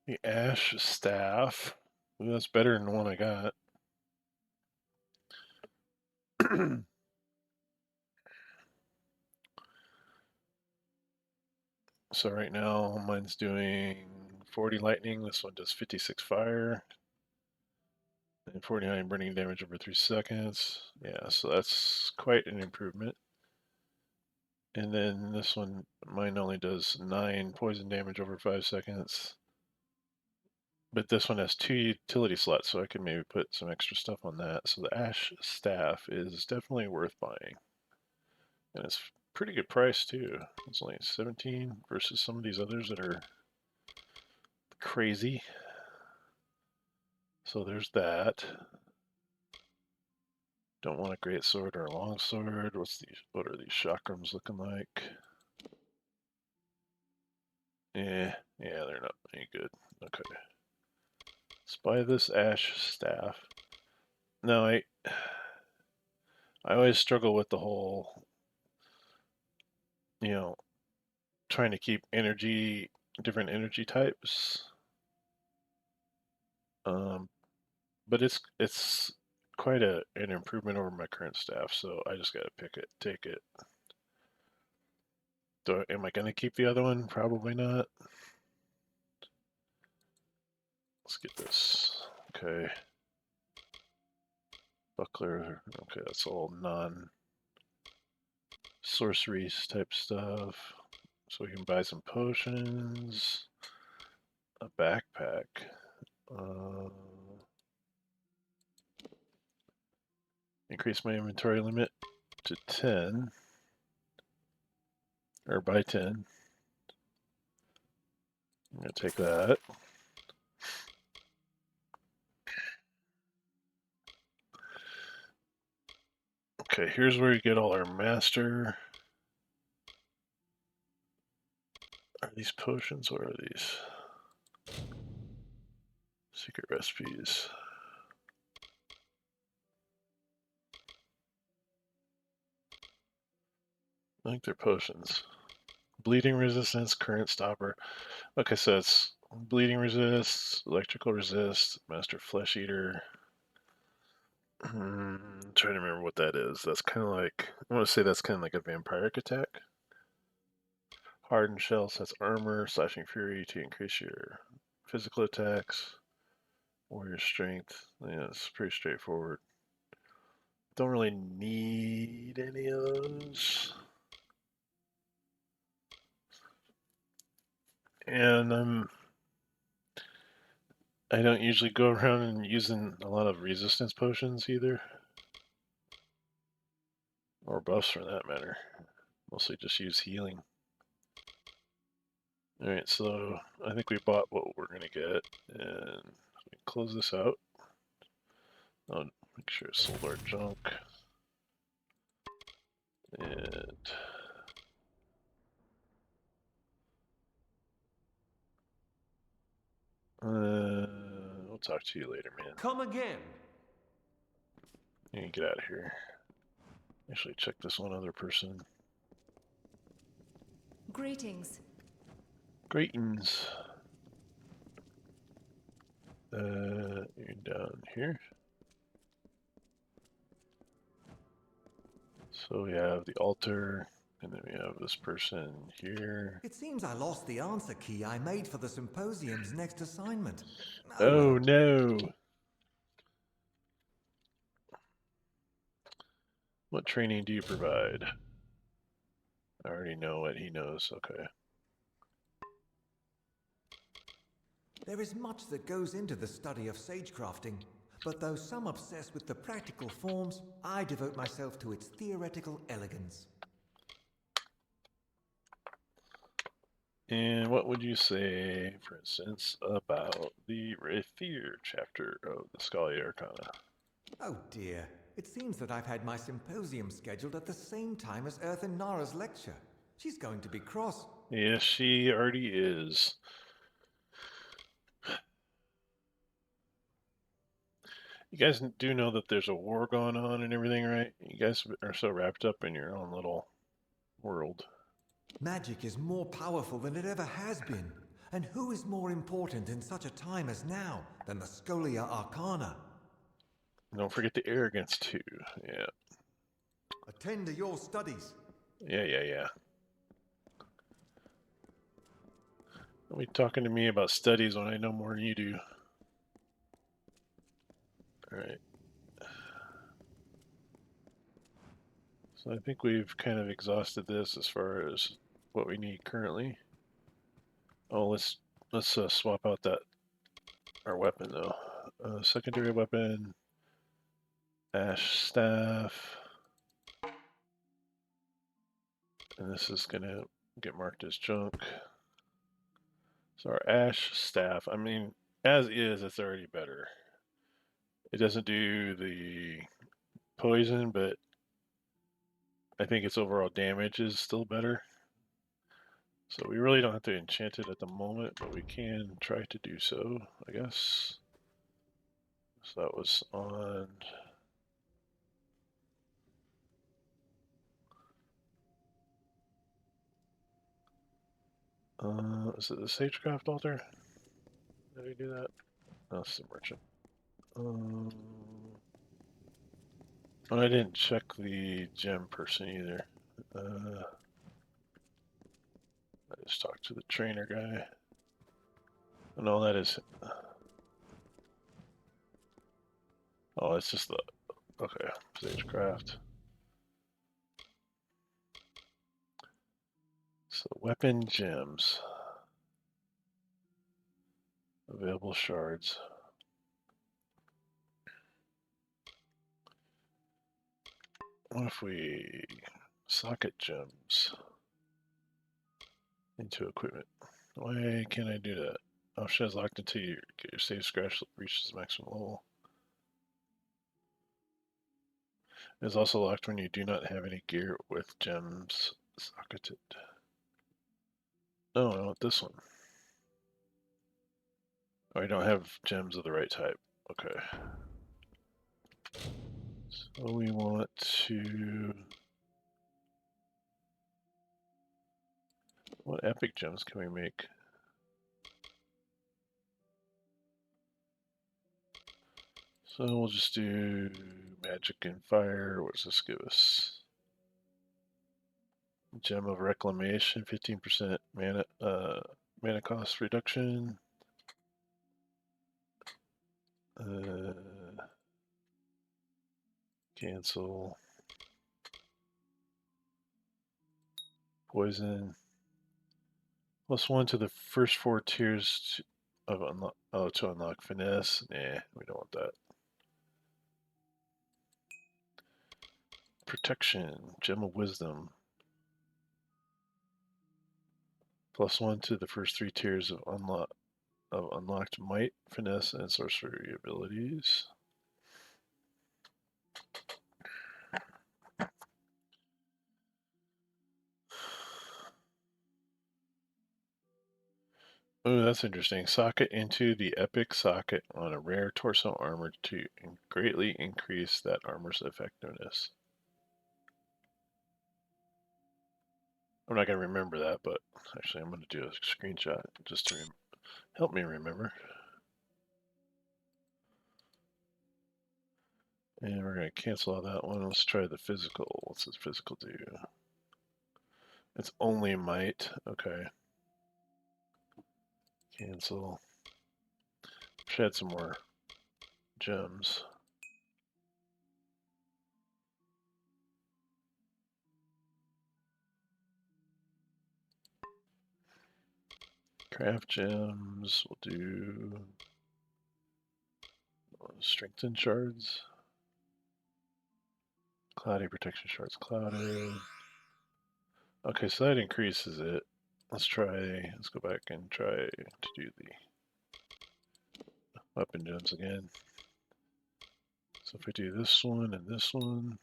The ash staff. Ooh, that's better than the one I got. So right now mine's doing 40 lightning. This one does 56 fire. And 49 burning damage over 3 seconds. Yeah, so that's quite an improvement. And then this one, mine only does 9 poison damage over 5 seconds. But this one has 2 utility slots, so I can maybe put some extra stuff on that. So the ash staff is definitely worth buying. And it's pretty good price too. It's only 17 versus some of these others that are crazy. So there's that. Don't want a great sword or a long sword. What are these chakrams looking like? Yeah, they're not any good. Okay. Let's buy this ash staff. Now I always struggle with the whole, trying to keep different energy types. But it's quite an improvement over my current staff, so I just gotta take it. Am I gonna keep the other one? Probably not. Let's get this. Okay. Buckler. Okay, that's all non-sorceries type stuff. So we can buy some potions. A backpack. Increase my inventory limit to 10. Or by 10. I'm going to take that. Okay, here's where you get all our master. Are these potions? What are these? Secret recipes. I think they're potions. Bleeding resistance, current stopper. Okay, so it's bleeding resist, electrical resist, master flesh eater. I'm trying to remember what that is. That's kind of like, I want to say that's kind of like a vampiric attack. Hardened shell sets armor, slashing fury to increase your physical attacks. Warrior strength. Yeah, it's pretty straightforward. Don't really need any of those. And I don't usually go around and using a lot of resistance potions either. Or buffs for that matter. Mostly just use healing. Alright, so I think we bought what we're gonna get. And close this out. I'll make sure it sold our junk. And we'll talk to you later, man. Come again. You can get out of here. Actually, check this one other person. Greetings. Greetings. You're down here. So we have the altar, and then we have this person here. It seems I lost the answer key I made for the symposium's next assignment. Oh well. no! What training do you provide? I already know what he knows, okay. There is much that goes into the study of sagecrafting, but though some obsess with the practical forms, I devote myself to its theoretical elegance. And what would you say, for instance, about the Raithier chapter of the Scholia Arcana? Oh dear, it seems that I've had my symposium scheduled at the same time as Earthen Nara's lecture. She's going to be cross. Yes, she already is. You guys do know that there's a war going on and everything, right? You guys are so wrapped up in your own little world. Magic is more powerful than it ever has been. And who is more important in such a time as now than the Scholia Arcana? Don't forget the arrogance, too. Yeah. Attend to your studies. Yeah. Don't be talking to me about studies when I know more than you do. Alright. So I think we've kind of exhausted this as far as what we need currently. Oh, let's swap out our weapon though. Secondary weapon, ash staff, and this is gonna get marked as junk. So our ash staff, I mean, as is, it's already better. It doesn't do the poison, but I think its overall damage is still better. So we really don't have to enchant it at the moment, but we can try to do so, I guess. So that was on... is it the Sagecraft altar? Did we do that? No, it's the merchant. Oh, I didn't check the gem person either. I just talked to the trainer guy. Oh, no, that is... Oh, it's just the... Okay, Sagecraft. So, weapon gems. Available shards. What if we socket gems into equipment? Why can't I do that? Option is locked until you get your save scratch reaches maximum level. It is also locked when you do not have any gear with gems socketed. No, I want this one. Oh, I don't have gems of the right type. Okay. So we want to... What epic gems can we make? So we'll just do magic and fire. What does this give us? Gem of reclamation, 15% mana cost reduction. Cancel. Poison. +1 to the first 4 tiers of unlock. Oh, to unlock finesse. Nah, we don't want that. Protection, gem of wisdom. +1 to the first 3 tiers of unlocked might, finesse, and sorcery abilities. Oh, that's interesting. Socket into the epic socket on a rare torso armor to greatly increase that armor's effectiveness. I'm not going to remember that, but actually I'm going to do a screenshot just to help me remember. And we're going to cancel all that one. Let's try the physical. What's this physical do? It's only might. Okay. Cancel. Should add some more gems. Craft gems. We'll do strengthen shards. Cloudy protection shards. Clouded. Okay, so that increases it. Let's go back and try to do the weapon gems again. So if we do this one and this one,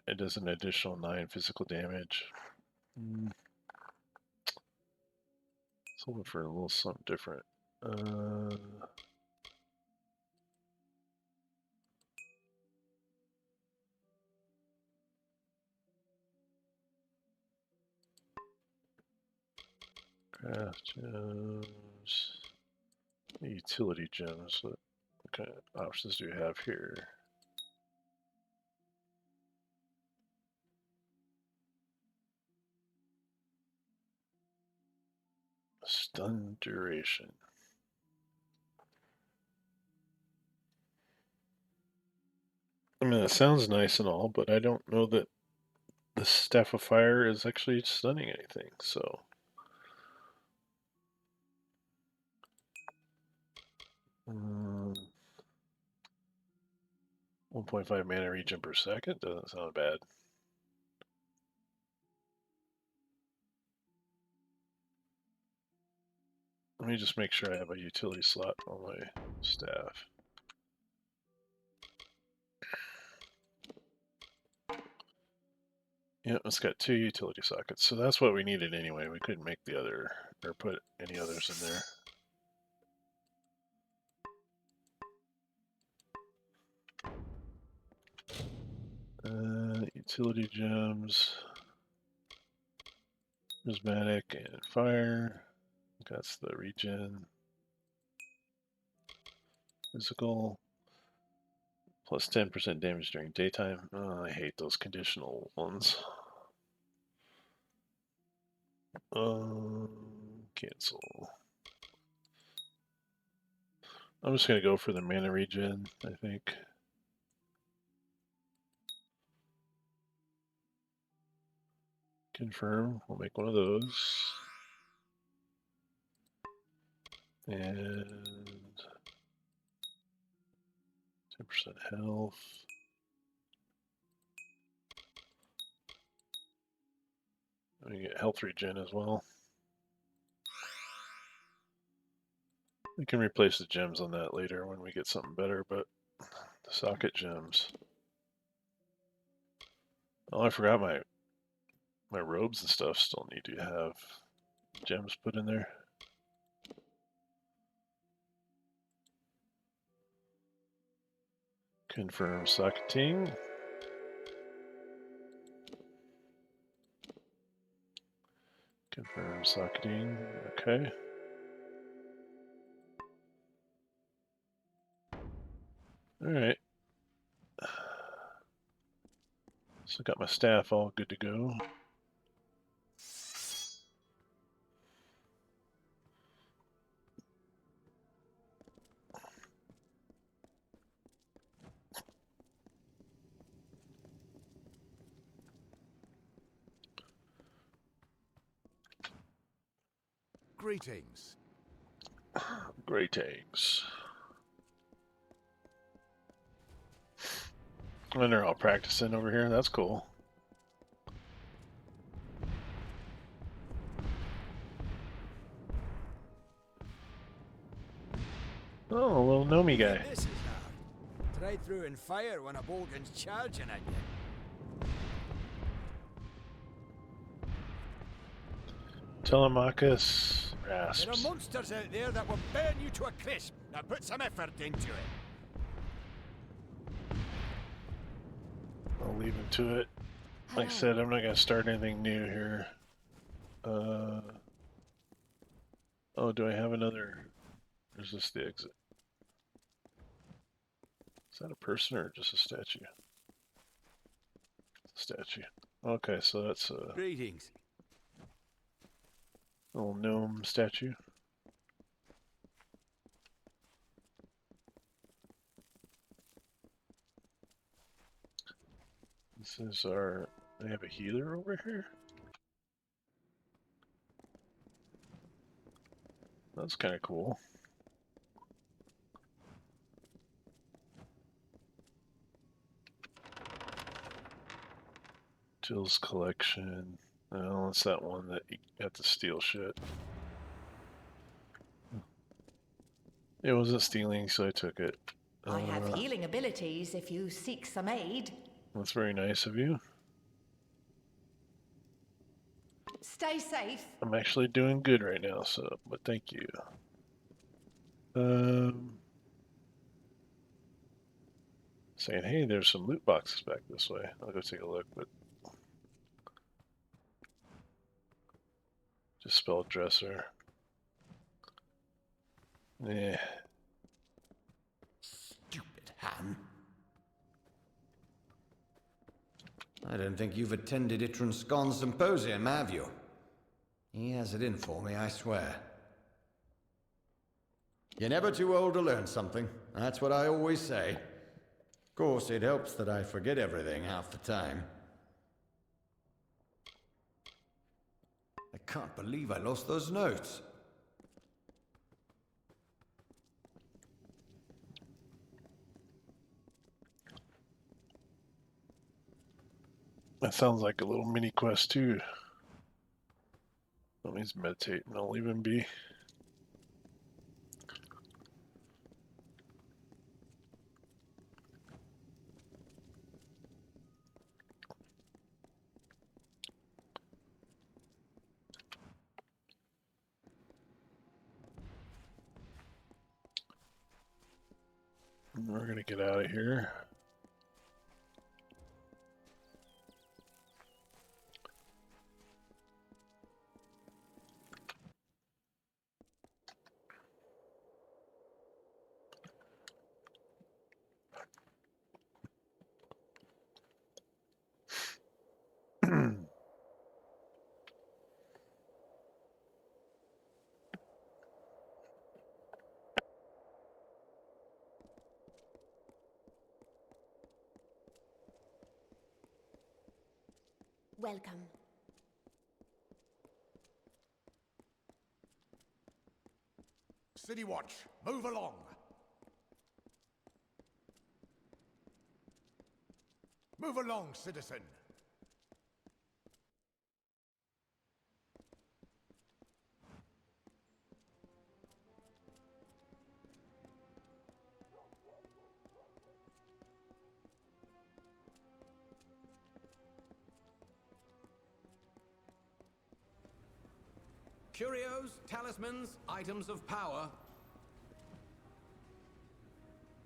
it does an additional 9 physical damage. Let's hold it for a little something different. Craft gems. Utility gems. What kind of options do we have here? Stun duration. I mean, it sounds nice and all, but I don't know that the Staff of Fire is actually stunning anything, so. 1.5 mana regen per second doesn't sound bad. Let me just make sure I have a utility slot on my staff. Yep, it's got 2 utility sockets, so that's what we needed anyway. We couldn't make the other, or put any others in there. Utility gems, prismatic and fire. That's the regen. Physical. Plus 10% damage during daytime. Oh, I hate those conditional ones. Cancel. I'm just going to go for the mana regen, I think. Confirm. We'll make one of those. And 10% health. We get health regen as well. We can replace the gems on that later when we get something better, but the socket gems. Oh, I forgot my robes and stuff still need to have gems put in there. Confirm socketing. Confirm socketing. Okay. Alright. So got my staff all good to go. Greetings. Greetings. And they're all practicing over here. That's cool. Oh, a little Nomi guy. This is hard. Try throwing fire when a Bolgan's charging at you. Telemachus There are rasps. monsters out there that will burn you to a crisp. Now put some effort into it. I'll leave him to it. Like I said, I'm not going to start anything new here. Oh, do I have another? Or is this the exit? Is that a person or just a statue? It's a statue. Okay, so that's a Greetings. little gnome statue. This is our... They have a healer over here? That's kind of cool. Jill's collection. Oh, it's that one that you have to steal shit. It wasn't stealing, so I took it. I have healing abilities if you seek some aid. That's very nice of you. Stay safe. I'm actually doing good right now, so, but thank you. Saying, hey, there's some loot boxes back this way. I'll go take a look, but just spell dresser. Yeah. Stupid ham. I don't think you've attended Itron's Scon's symposium, have you? He has it in for me, I swear. You're never too old to learn something. That's what I always say. Of course, it helps that I forget everything half the time. I can't believe I lost those notes. That sounds like a little mini quest too. Let me meditate and I'll leave him be. And we're gonna get out of here. Welcome. City Watch, move along. Move along, citizen. Curios, talismans, items of power.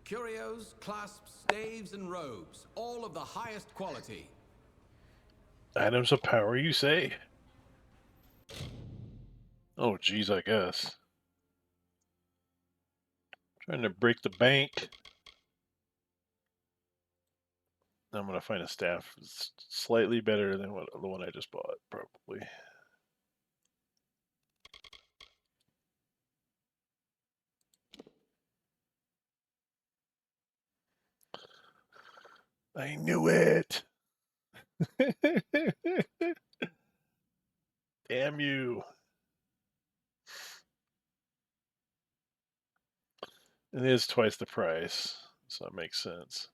Curios, clasps, staves, and robes, all of the highest quality. Items of power, you say? Oh, geez, I guess. Trying to break the bank. I'm gonna find a staff that's slightly better than the one I just bought, probably. I knew it! Damn you. It is twice the price, so that makes sense.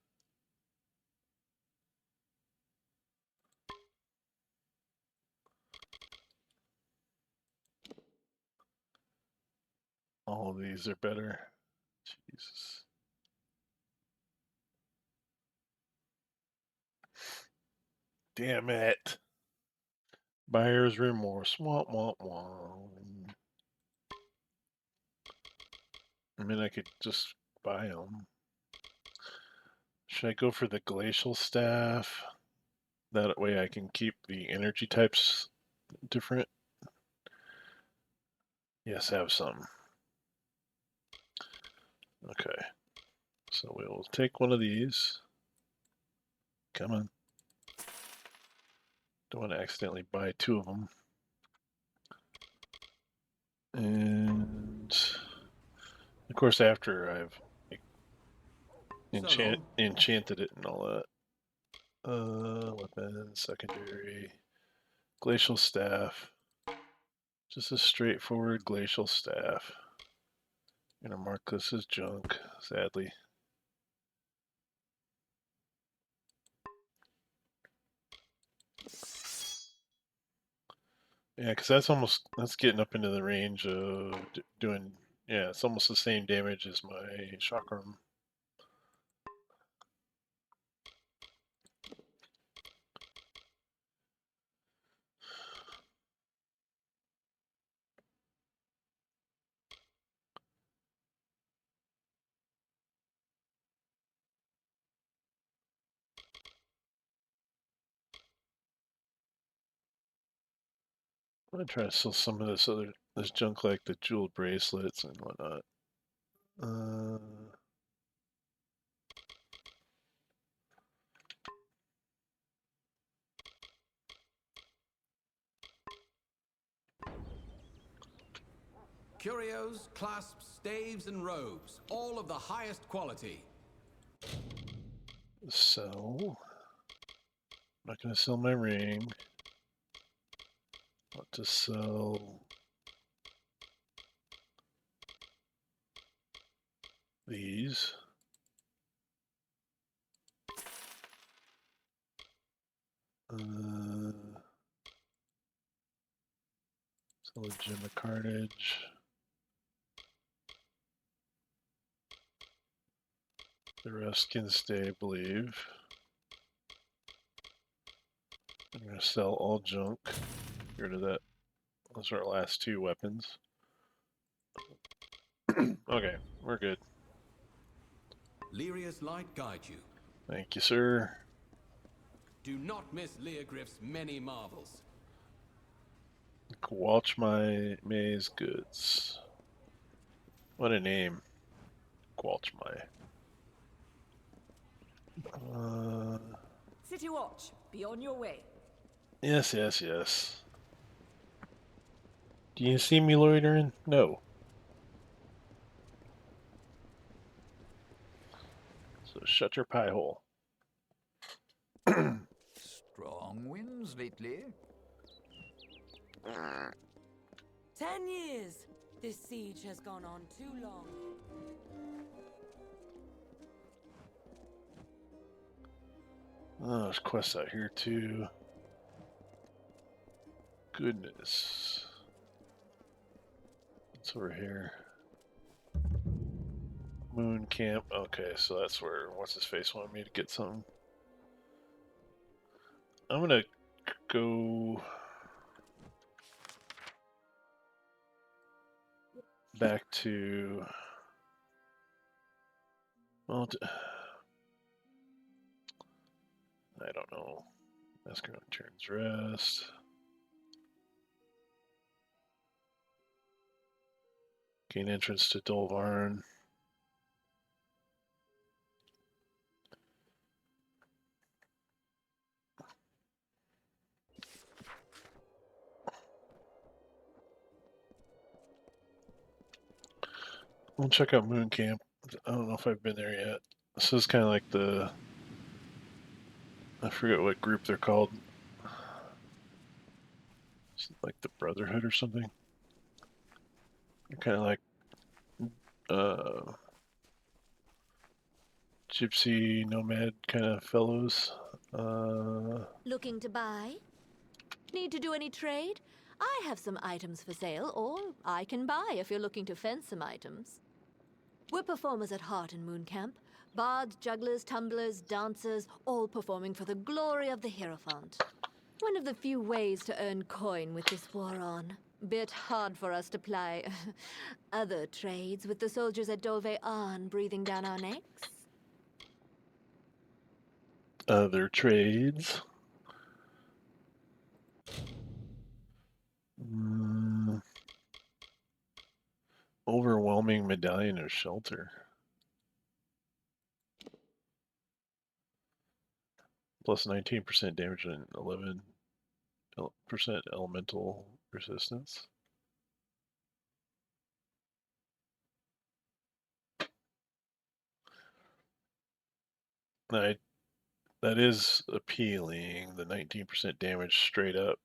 All of these are better. Jesus. Damn it. Buyer's remorse. Womp womp womp. I mean, I could just buy them. Should I go for the glacial staff? That way I can keep the energy types different. Yes, have some. Okay. So we'll take one of these. Come on. Don't want to accidentally buy two of them. And of course, after I've enchanted it and all that. Weapon, secondary, glacial staff. Just a straightforward glacial staff. I'm gonna mark this as junk, sadly. Yeah, because that's getting up into the range of doing. Yeah, it's almost the same damage as my chakram. I'm gonna try to sell some of this junk like the jeweled bracelets and whatnot. Curios, clasps, staves, and robes, all of the highest quality. Sell. I'm not gonna sell my ring. Want to sell these. Sell a gem of carnage. The rest can stay, I believe. I'm gonna sell all junk. Get rid of that. Those are our last two weapons. Okay, we're good. Lyria's light guide you. Thank you, sir. Do not miss Leogriff's many marvels. Watch my maze goods. What a name. Qualch my. City Watch, be on your way. Yes, yes, yes. Do you see me loitering? No. So shut your pie hole. Strong winds lately. 10 years! This siege has gone on too long. Oh, there's quests out here too. Goodness. What's over here? Moon camp. Okay, so that's where what's his face wanted me to get something. I'm gonna go back to. Well, I don't know. Massacre turns rest. Gain entrance to Dolvarn. We'll check out Moon Camp. I don't know if I've been there yet. This is kind of like the. I forget what group they're called. It's like the Brotherhood or something. They're kind of like gypsy nomad kind of fellows. Looking to buy? Need to do any trade? I have some items for sale, or I can buy if you're looking to fence some items. We're performers at heart in Moon Camp. Bards, jugglers, tumblers, dancers, all performing for the glory of the Hierophant. One of the few ways to earn coin with this war on. Bit hard for us to ply other trades with the soldiers at Dolve Arn breathing down our necks. Other trades. Overwhelming medallion of shelter. Plus 19% damage and 11% elemental resistance. That is appealing, the 19% damage straight up.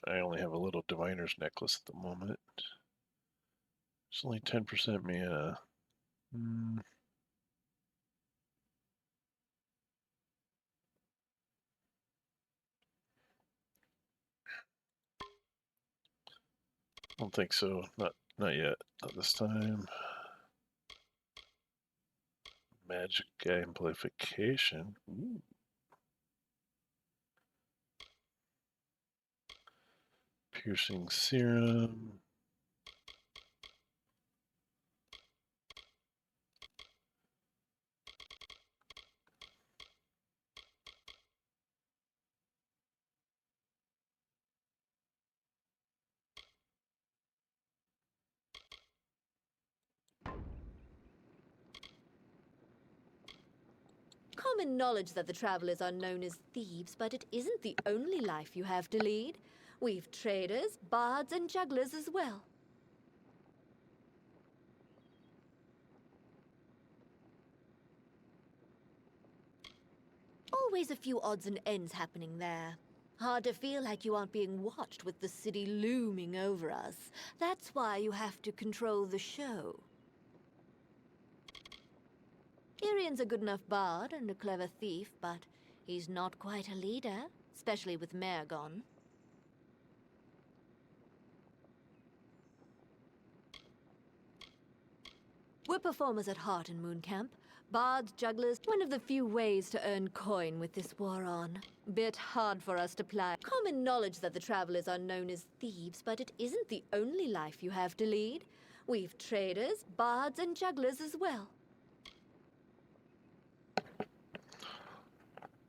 I only have a little diviner's necklace at the moment. It's only 10% mana. I don't think so. Not yet. Not this time. Magic amplification. Ooh. Piercing serum. Common knowledge that the travelers are known as thieves, but it isn't the only life you have to lead. We've traders, bards, and jugglers as well. Always a few odds and ends happening there. Hard to feel like you aren't being watched with the city looming over us. That's why you have to control the show. Irian's a good enough bard and a clever thief, but he's not quite a leader, especially with Mare gone. We're performers at heart in Moon Camp. Bards, jugglers, one of the few ways to earn coin with this war on. Bit hard for us to ply. Common knowledge that the travelers are known as thieves, but it isn't the only life you have to lead. We've traders, bards, and jugglers as well.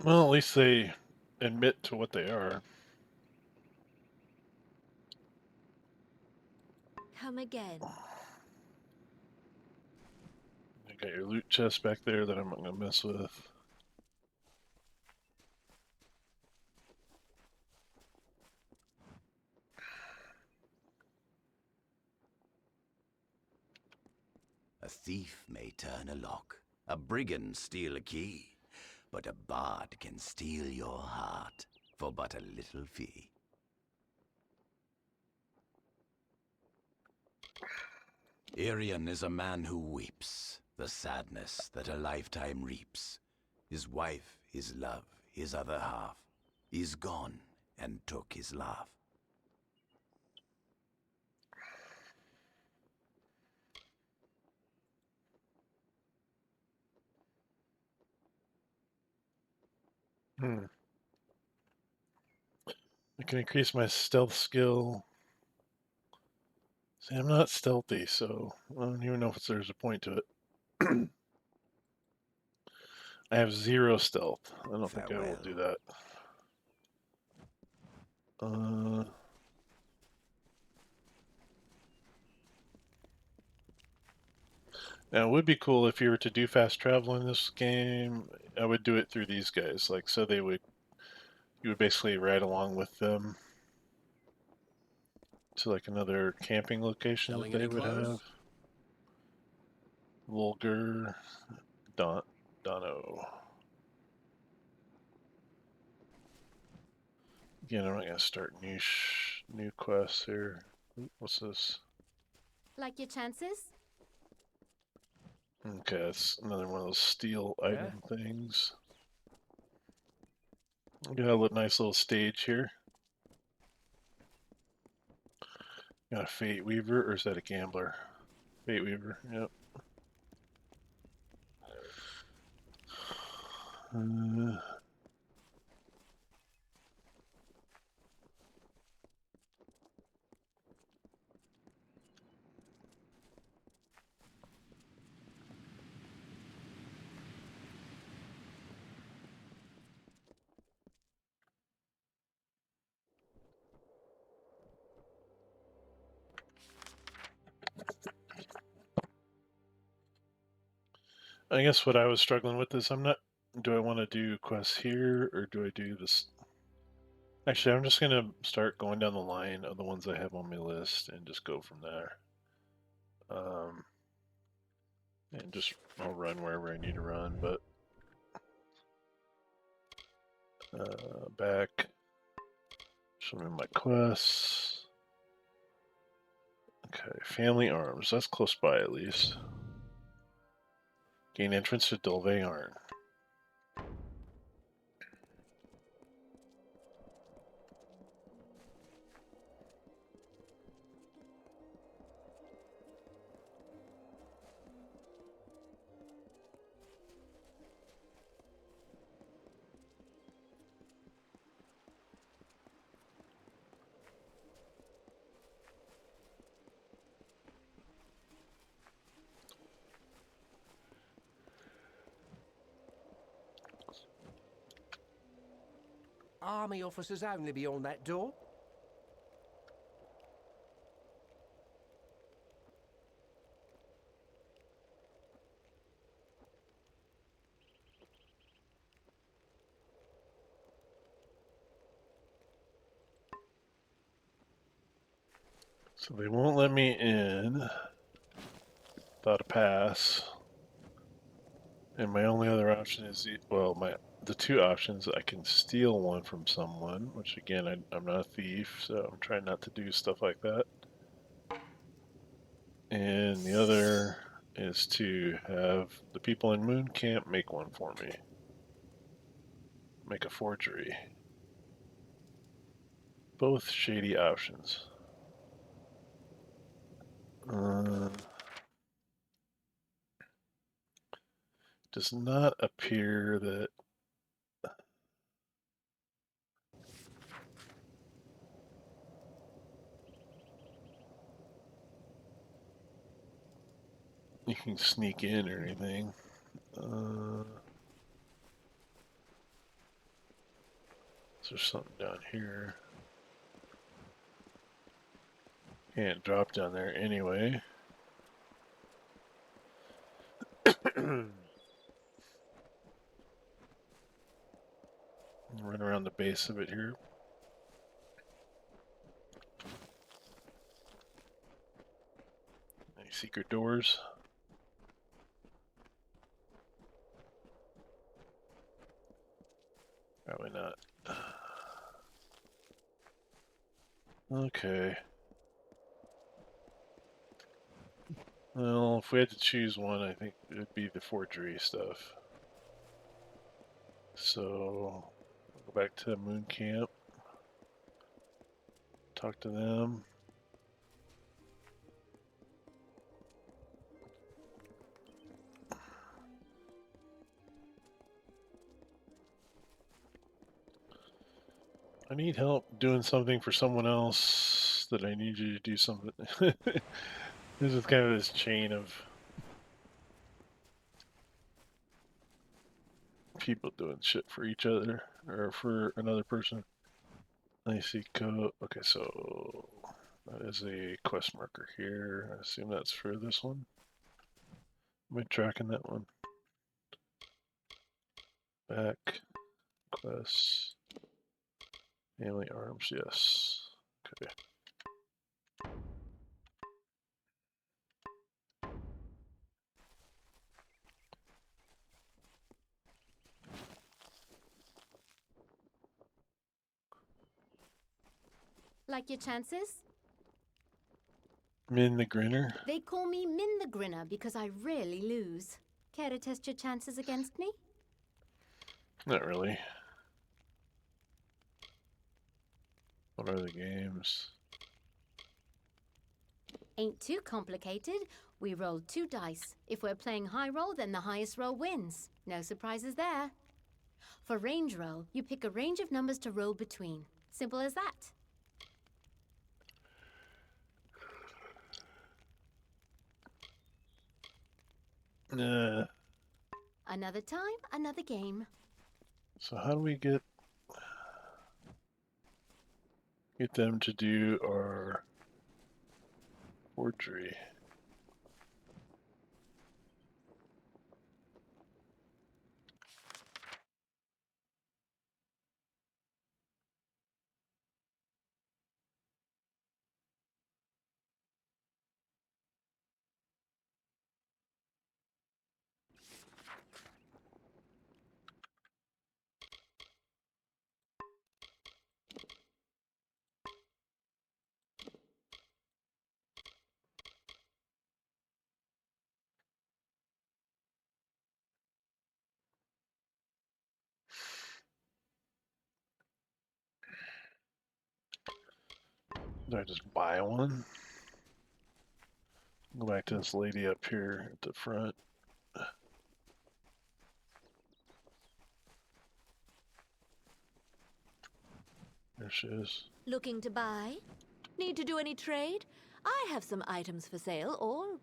Well, at least they admit to what they are. Come again. You got your loot chest back there that I'm not gonna mess with. A thief may turn a lock, a brigand steal a key, but a bard can steal your heart for but a little fee. Irian is a man who weeps the sadness that a lifetime reaps. His wife, his love, his other half, is gone and took his laugh. I can increase my stealth skill. See, I'm not stealthy, so I don't even know if there's a point to it. I have 0 stealth. I don't think I will do that. Now, it would be cool if you were to do fast travel in this game. I would do it through these guys. Like, so you would basically ride along with them to like another camping location that they would have. Vulgar, Dono. Again, I'm not gonna start new quests here. Ooh, what's this? Like your chances? Okay, that's another one of those steel item things. We got a nice little stage here. Got a Fate Weaver, or is that a Gambler? Fate Weaver, yep. I guess what I was struggling with is do I want to do quests here or do I do this? Actually, I'm just going to start going down the line of the ones I have on my list and just go from there. And just, I'll run wherever I need to run, but back, show me my quests. Okay, Family Arms, that's close by at least. Gain entrance to Dulve-Arn. Army officers only beyond that door. So they won't let me in without a pass. And my only other option is, the two options, I can steal one from someone, which again, I'm not a thief, so I'm trying not to do stuff like that. And the other is to have the people in Moon Camp make one for me. Make a forgery. Both shady options. Does not appear that you can sneak in or anything. There's something down here. Can't drop down there anyway. Run around the base of it here. Any secret doors? Probably not. Okay. Well, if we had to choose one, I think it would be the forgery stuff. So, we'll go back to Moon Camp. Talk to them. I need help doing something for someone else that I need you to do something. This is kind of this chain of people doing shit for each other or for another person. I see code. Okay, so that is a quest marker here. I assume that's for this one. Am I tracking that one? Back, quests, family arms, yes. Okay. Like your chances? Min the Grinner? They call me Min the Grinner because I rarely lose. Care to test your chances against me? Not really. What are the games? Ain't too complicated. We roll 2 dice. If we're playing high roll, then the highest roll wins. No surprises there. For range roll, you pick a range of numbers to roll between. Simple as that. Another time, another game. So how do we get them to do our forgery? Do I just buy one? Go back to this lady up here at the front. There she is. Looking to buy? Need to do any trade? I have some items for sale, or...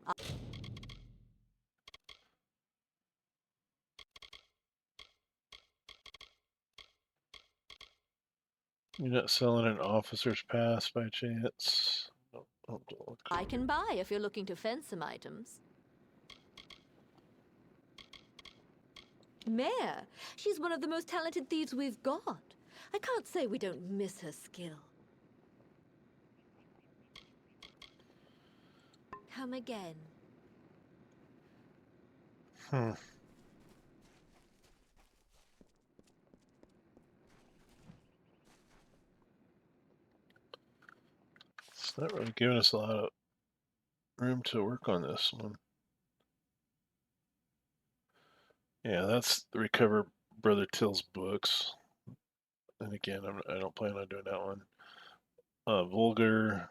You're not selling an officer's pass by chance? No, I can buy if you're looking to fence some items. Mare, she's one of the most talented thieves we've got. I can't say we don't miss her skill. Come again. It's not really giving us a lot of room to work on this one. Yeah, that's the Recover Brother Till's books. And again, I don't plan on doing that one. Vulgar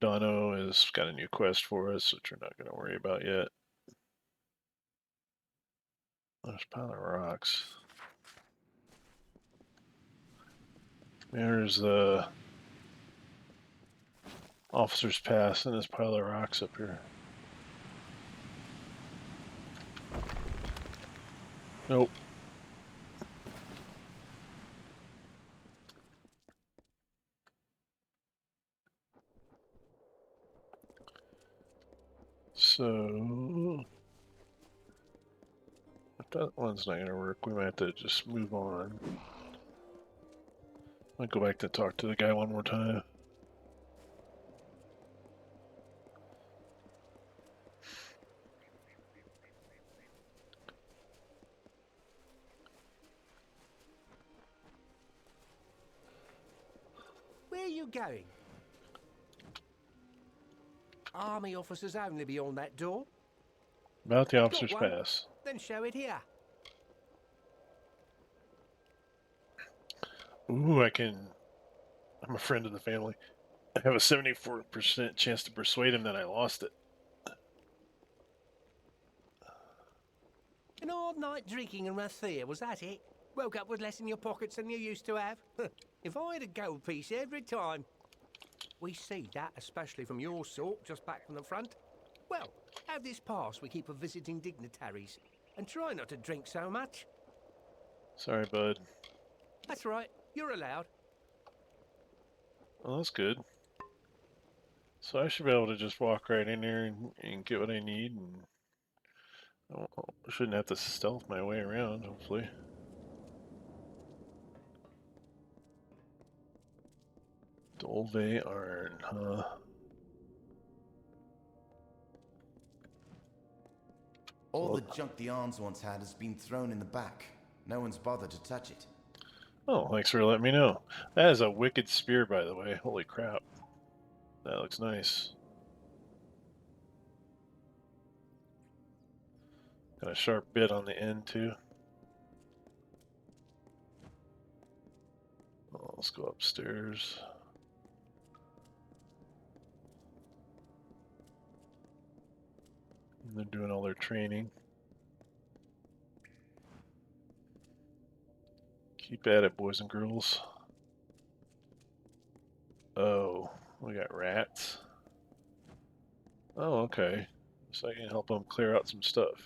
Dono has got a new quest for us, which we're not going to worry about yet. There's a pile of rocks. There's the officer's pass and this pile of rocks up here. Nope. So if that one's not going to work, we might have to just move on. I'll go back to talk to the guy one more time. Where are you going? Army officers only beyond that door. About the Got officer's one? pass. Then show it here. Ooh, I'm a friend of the family. I have a 74% chance to persuade him that I lost it. An hard night drinking in Rathir, was that it? Woke up with less in your pockets than you used to have? If I had a gold piece every time. We see that, especially from your sort, just back from the front. Well, have this pass we keep for visiting dignitaries. And try not to drink so much. Sorry, bud. That's right, you're allowed. Well, that's good. So I should be able to just walk right in there and get what I need, and I shouldn't have to stealth my way around, hopefully. Dolve Arn, huh? All the junk the Arns once had has been thrown in the back. No one's bothered to touch it. Oh, thanks for letting me know. That is a wicked spear, by the way. Holy crap. That looks nice. Got a sharp bit on the end too. Oh, let's go upstairs. And they're doing all their training. Keep at it, boys and girls. Oh, we got rats. Oh, okay. So I can help them clear out some stuff.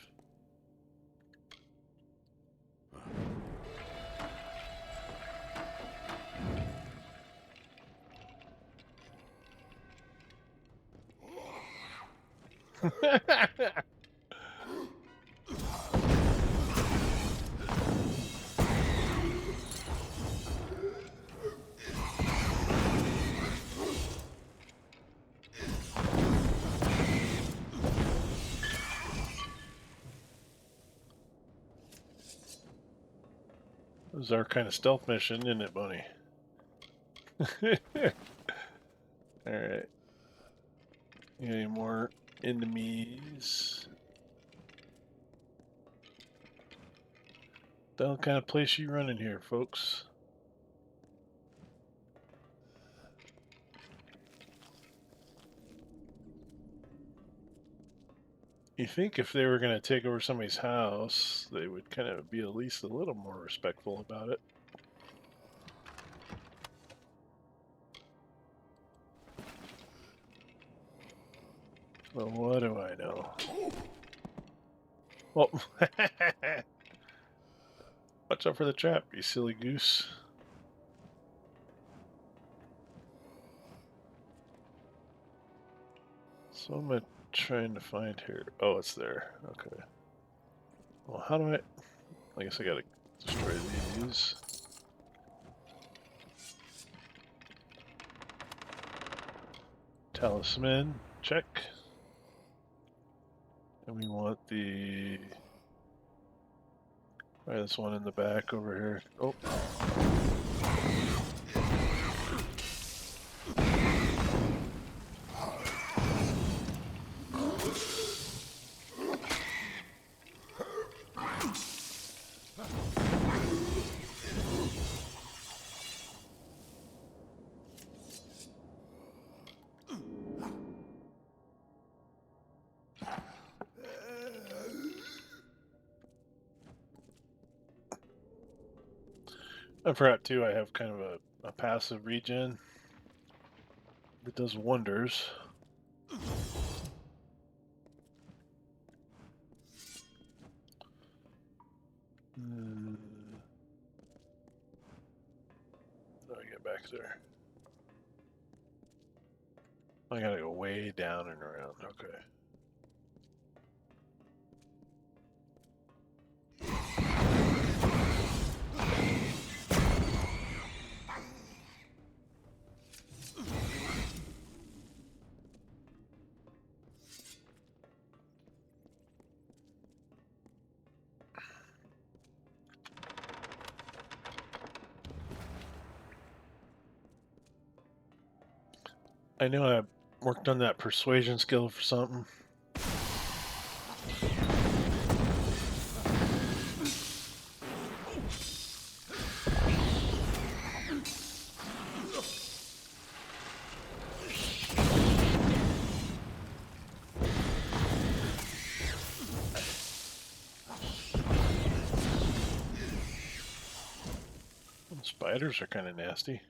This is our kind of stealth mission, isn't it, Bunny? Alright. Any more enemies? What kind of place you running here, folks? You think if they were going to take over somebody's house, they would kind of be at least a little more respectful about it. Well, what do I know? Well, watch out for the trap, you silly goose. So I'm trying to find here. Oh, it's there. Okay. Well, how do I guess I gotta destroy these. Talisman, check. And we want the... Alright, this one in the back over here. Oh. I forgot too, I have kind of a passive regen that does wonders. How do I get back there? I gotta go way down and around, okay. I know I worked on that persuasion skill for something. Spiders are kind of nasty.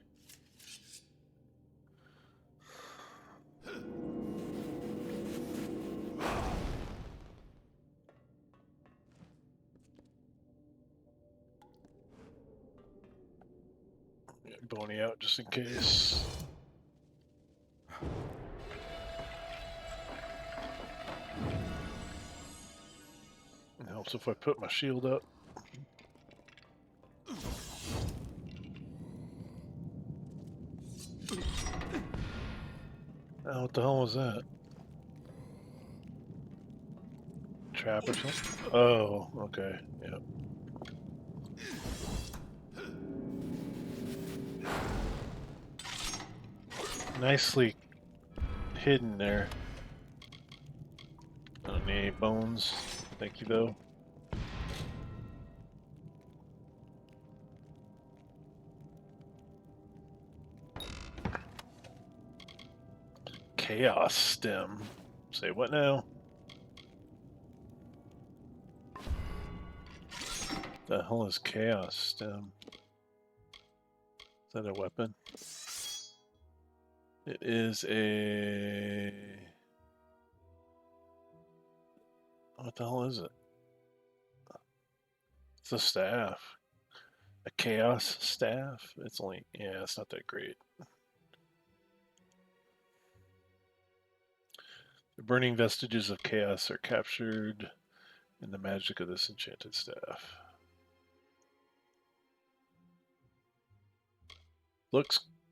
Boney out just in case. It helps if I put my shield up. Oh, what the hell was that? Trap or something? Oh, okay, yep. Nicely hidden there. Don't need any bones. Thank you, though. Chaos stem. Say what now? The hell is chaos stem? Is that a weapon? It is a... What the hell is it? It's a staff. A chaos staff? It's only... Yeah, it's not that great. The burning vestiges of chaos are captured in the magic of this enchanted staff.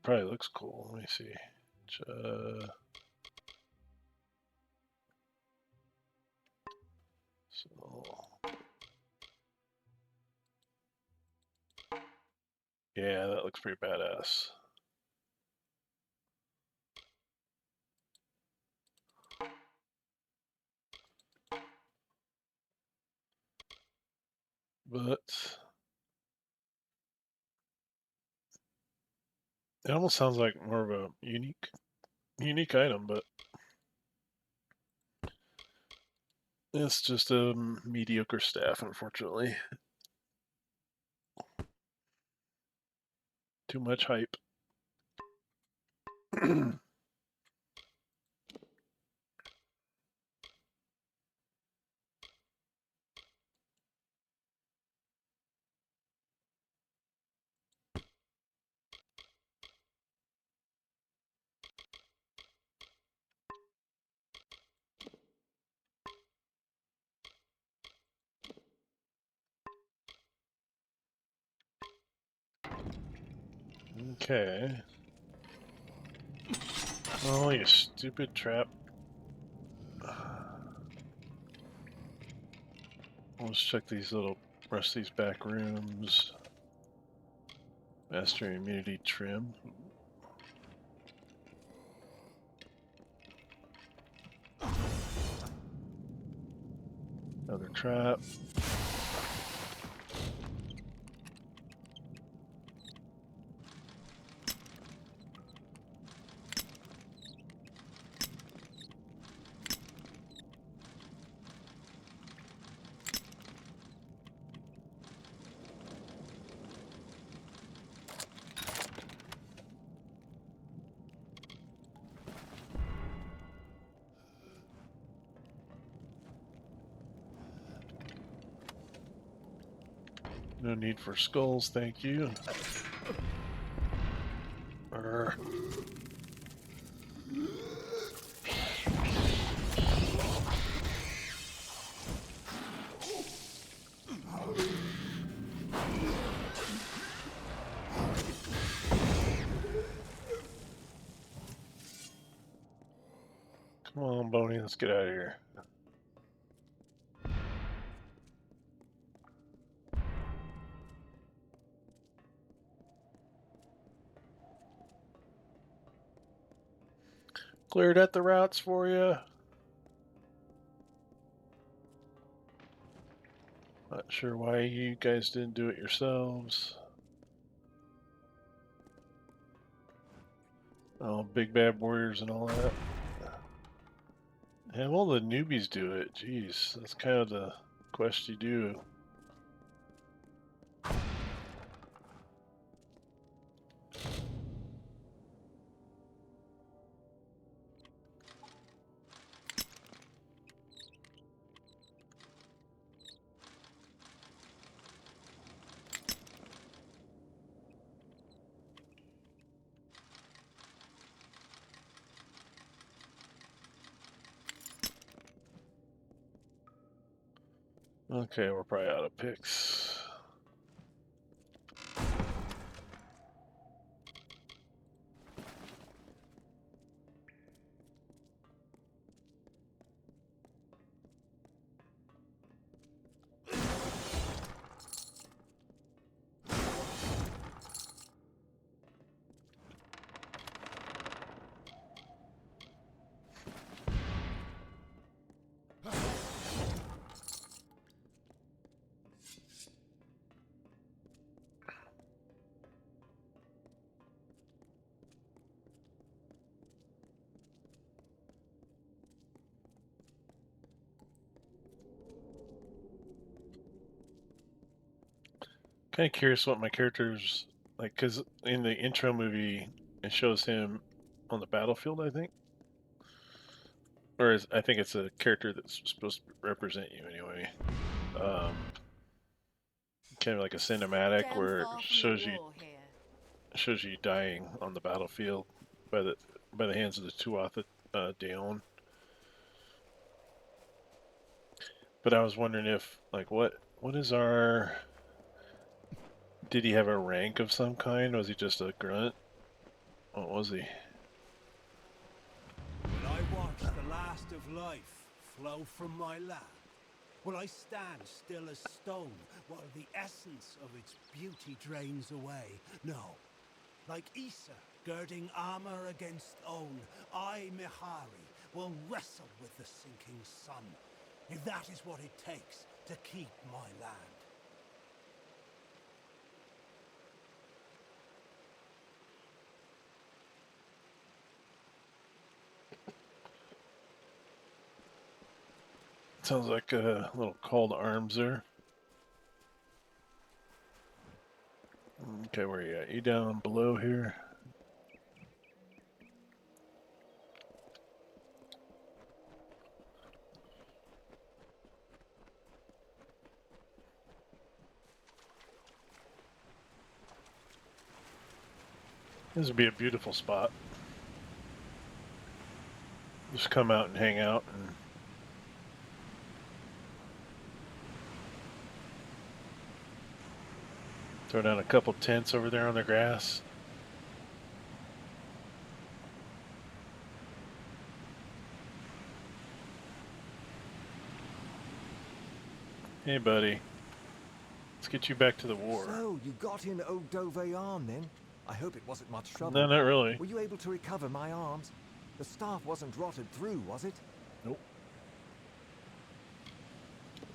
Probably looks cool. Let me see. So, yeah, that looks pretty badass. But it almost sounds like more of a unique item, but it's just a mediocre staff, unfortunately. Too much hype. Okay. Oh, you stupid trap. Let's check these rest of these back rooms. Master immunity trim. Another trap. No need for skulls, thank you. Arr. Come on, Boney, let's get out of here. Cleared out the routes for you. Not sure why you guys didn't do it yourselves. Oh, big bad warriors and all that. Have all the newbies do it. Jeez, that's kind of the quest you do. Okay, we're probably out of picks. kind of curious what my character's like, because in the intro movie, it shows him on the battlefield, I think. Or I think it's a character that's supposed to represent you anyway. Kind of like a cinematic where it shows you dying on the battlefield by the hands of the Tuatha Deon. But I was wondering if like what is our did he have a rank of some kind? Was he just a grunt? What was he? Will I watch the last of life flow from my land? Will I stand still as stone while the essence of its beauty drains away? No. Like Issa girding armor against own, I, Mihari, will wrestle with the sinking sun, if that is what it takes to keep my land. Sounds like a little call to arms there. Okay, where you at? You down below here? This would be a beautiful spot. Just come out and hang out and throw down a couple tents over there on the grass. Hey, buddy. Let's get you back to the war. So, you got in Odoveyan then? I hope it wasn't much trouble. No, not really. Were you able to recover my arms? The staff wasn't rotted through, was it? Nope.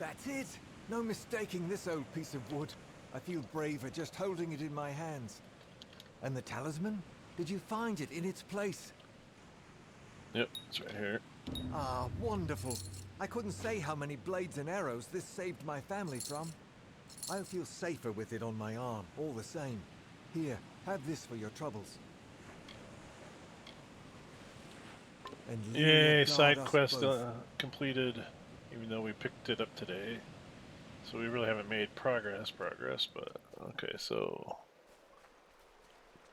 That's it! No mistaking this old piece of wood. I feel braver just holding it in my hands. And the talisman? Did you find it in its place? Yep, it's right here. Ah, wonderful. I couldn't say how many blades and arrows this saved my family from. I'll feel safer with it on my arm, all the same. Here, have this for your troubles. And yay, side quest completed, even though we picked it up today. So we really haven't made progress, but okay, so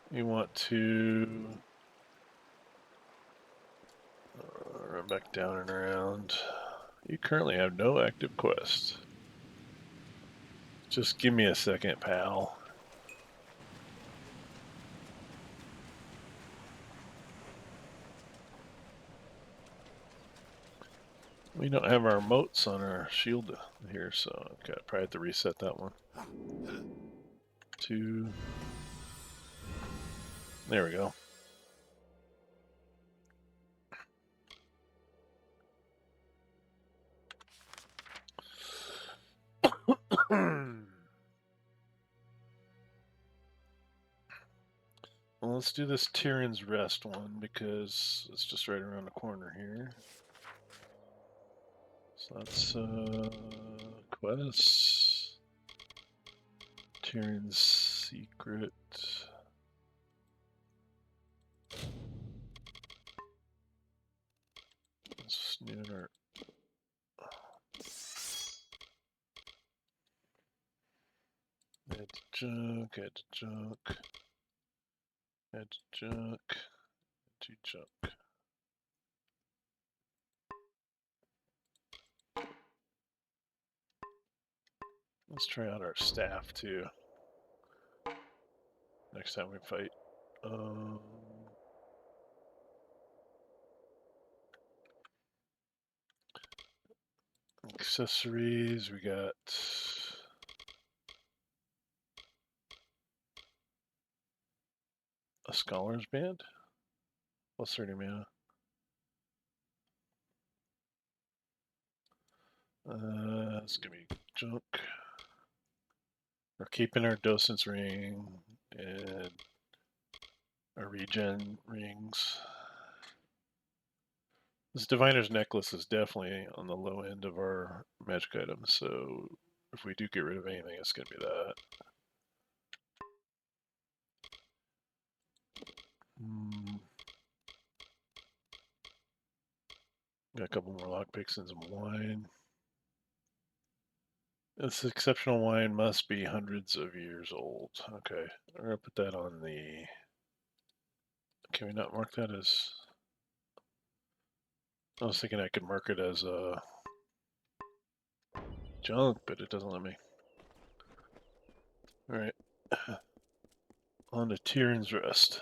you want to run back down and around. You currently have no active quests. Just give me a second, pal. We don't have our motes on our shield here, so okay, I probably have to reset that one. 2. There we go. Well, let's do this Tyrion's Rest one because it's just right around the corner here. So that's quests. Tyrion's Secret. Let's new our add to junk, add to junk, add to junk, add to junk. Let's try out our staff too. Next time we fight. Accessories, we got a Scholar's Band. Plus 30 mana. It's gonna be junk. We're keeping our Docent's Ring and our regen rings. This Diviner's Necklace is definitely on the low end of our magic items, so if we do get rid of anything, it's gonna be that. Got a couple more lockpicks and some wine. This exceptional wine must be hundreds of years old. Okay, we're gonna put that on the. Can we not mark that as? I was thinking I could mark it as junk, but it doesn't let me. All right, on to Tyrion's Rest.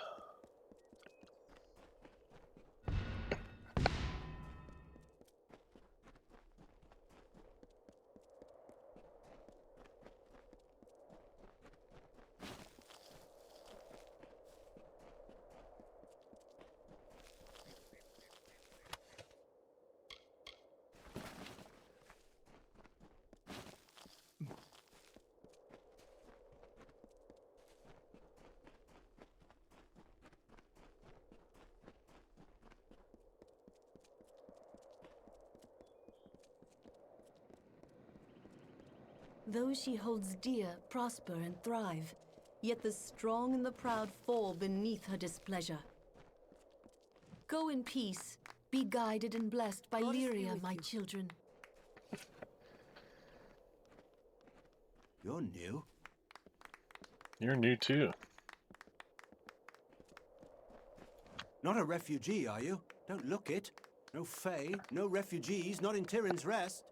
Those she holds dear prosper and thrive, yet the strong and the proud fall beneath her displeasure. Go in peace, be guided and blessed by Lyria, my children. You're new. You're new too. Not a refugee, are you? Don't look it. No Fae, no refugees, not in Tyrion's Rest.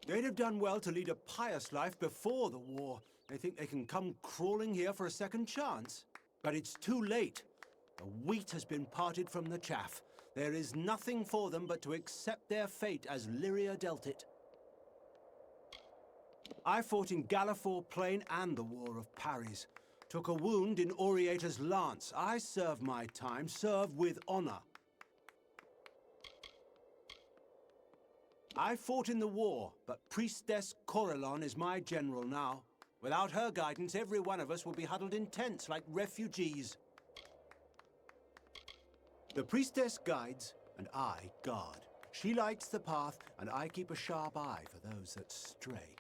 They'd have done well to lead a pious life before the war. They think they can come crawling here for a second chance. But it's too late. The wheat has been parted from the chaff. There is nothing for them but to accept their fate as Lyria dealt it. I fought in Gallifore Plain and the War of Paris. Took a wound in Oriator's lance. I served my time, served with honor. I fought in the war, but Priestess Corellon is my general now. Without her guidance, every one of us will be huddled in tents like refugees. The Priestess guides, and I guard. She lights the path, and I keep a sharp eye for those that stray.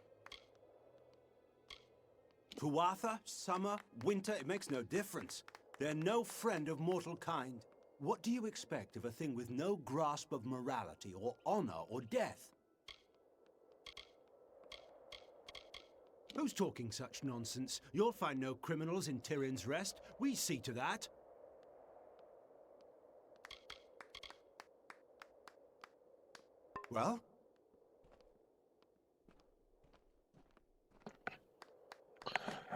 Tuatha, summer, winter, it makes no difference. They're no friend of mortal kind. What do you expect of a thing with no grasp of morality or honor or death? Who's talking such nonsense? You'll find no criminals in Tyrion's Rest. We see to that. Well?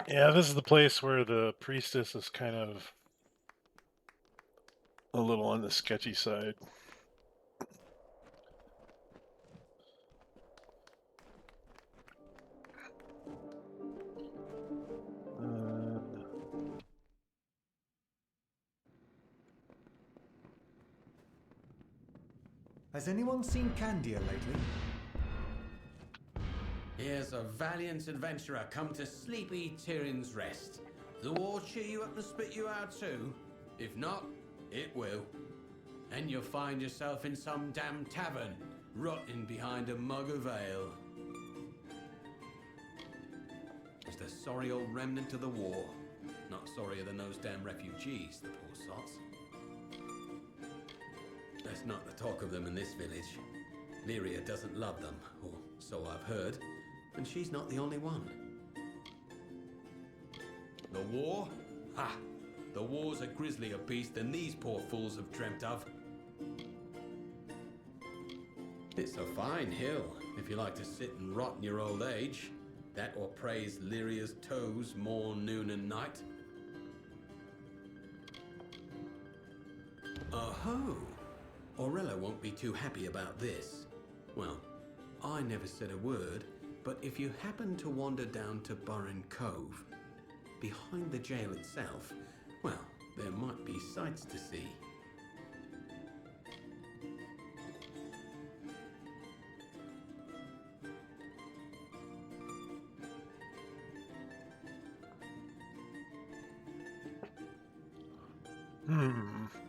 Yeah, this is the place where the priestess is kind of a little on the sketchy side. Has anyone seen Candia lately? Here's a valiant adventurer come to sleepy Tyrion's Rest. The war cheer you up and spit you out too? If not, it will. And you'll find yourself in some damn tavern, rotting behind a mug of ale. It's the sorry old remnant of the war. Not sorrier than those damn refugees, the poor sots. There's not the talk of them in this village. Lyria doesn't love them, or so I've heard, and she's not the only one. The war? Ha! The war's a grislier beast than these poor fools have dreamt of. It's a fine hill, if you like to sit and rot in your old age. That or praise Lyria's toes morn, noon and night. Oh-ho! Aurella won't be too happy about this. Well, I never said a word, but if you happen to wander down to Burren Cove, behind the jail itself, well, there might be sights to see.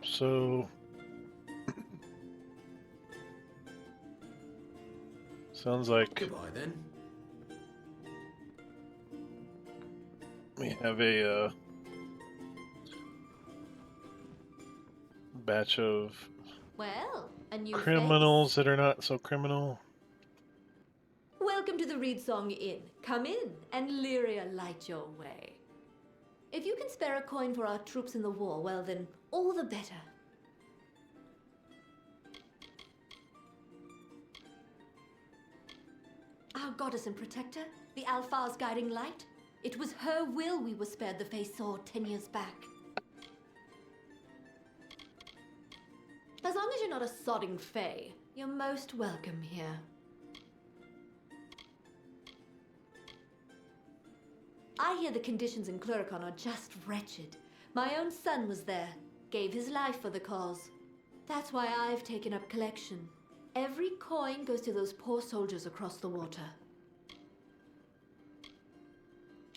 So Sounds like Goodbye then. we have a batch of Well, a new criminals face. that are not so criminal. Welcome to the Reedsong Inn. Come in, and Lyria light your way. If you can spare a coin for our troops in the war, well then, all the better. Our goddess and protector, the Alphar's guiding light. It was her will we were spared the Fae sword 10 years back. As long as you're not a sodding Fae, you're most welcome here. I hear the conditions in Cluricon are just wretched. My own son was there, gave his life for the cause. That's why I've taken up collection. Every coin goes to those poor soldiers across the water.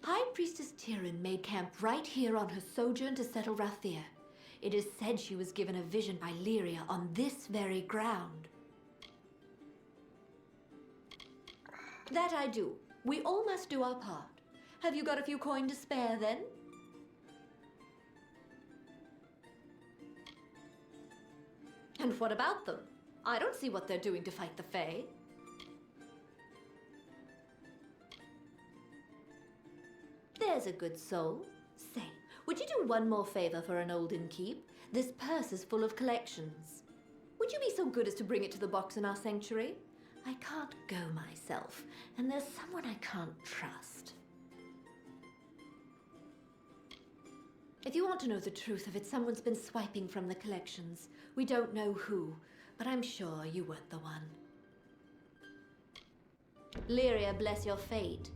High Priestess Tyrion made camp right here on her sojourn to settle Rathir. It is said she was given a vision by Lyria on this very ground. That I do. We all must do our part. Have you got a few coin to spare, then? And what about them? I don't see what they're doing to fight the Fae. There's a good soul. Say, would you do one more favor for an olden keep? This purse is full of collections. Would you be so good as to bring it to the box in our sanctuary? I can't go myself, and there's someone I can't trust. If you want to know the truth of it, someone's been swiping from the collections. We don't know who, but I'm sure you weren't the one. Lyria, bless your fate.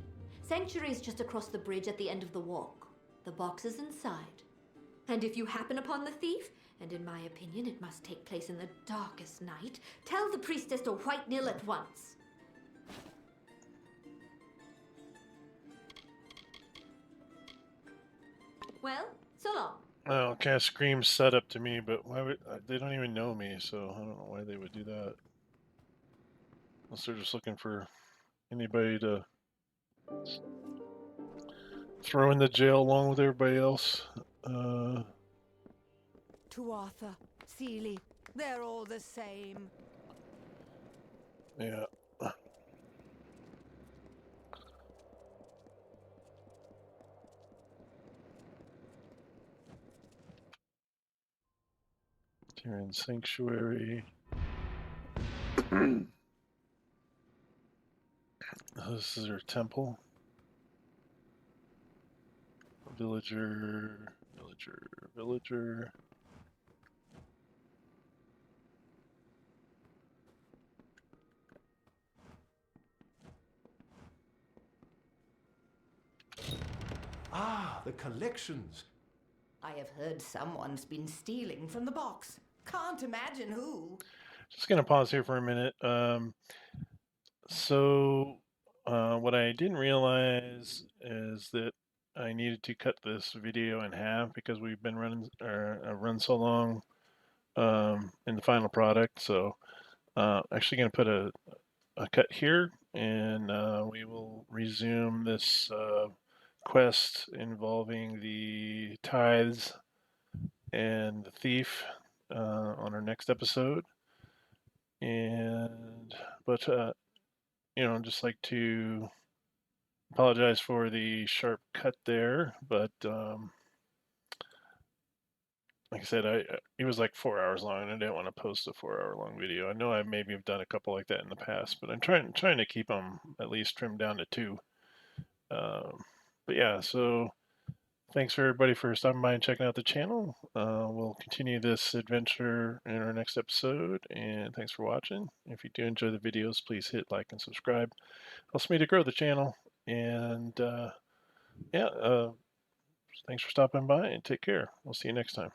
Sanctuary's just across the bridge at the end of the walk. The box is inside. And if you happen upon the thief, and in my opinion it must take place in the darkest night, tell the priestess to white nil at once. Well, so long. Oh, kind of screams setup to me, but why would they don't even know me, so I don't know why they would do that. Unless they're just looking for anybody to throw in the jail along with everybody else. Tuatha, Sealy, they're all the same. Yeah. Tyrion Sanctuary. This is her temple. Villager, villager, villager. Ah, the collections. I have heard someone's been stealing from the box. Can't imagine who. Just gonna pause here for a minute. What I didn't realize is that I needed to cut this video in half because we've been running run so long in the final product. So actually going to put a cut here, and we will resume this quest involving the tithes and the thief on our next episode. But just like to apologize for the sharp cut there, but like I said, it was like 4 hours long, and I didn't want to post a 4 hour long video. I know I maybe have done a couple like that in the past, but I'm trying to keep them at least trimmed down to 2. But yeah, so thanks for everybody for stopping by and checking out the channel. We'll continue this adventure in our next episode, and thanks for watching. If you do enjoy the videos, please hit like and subscribe. Helps me to grow the channel, and thanks for stopping by, and take care. We'll see you next time.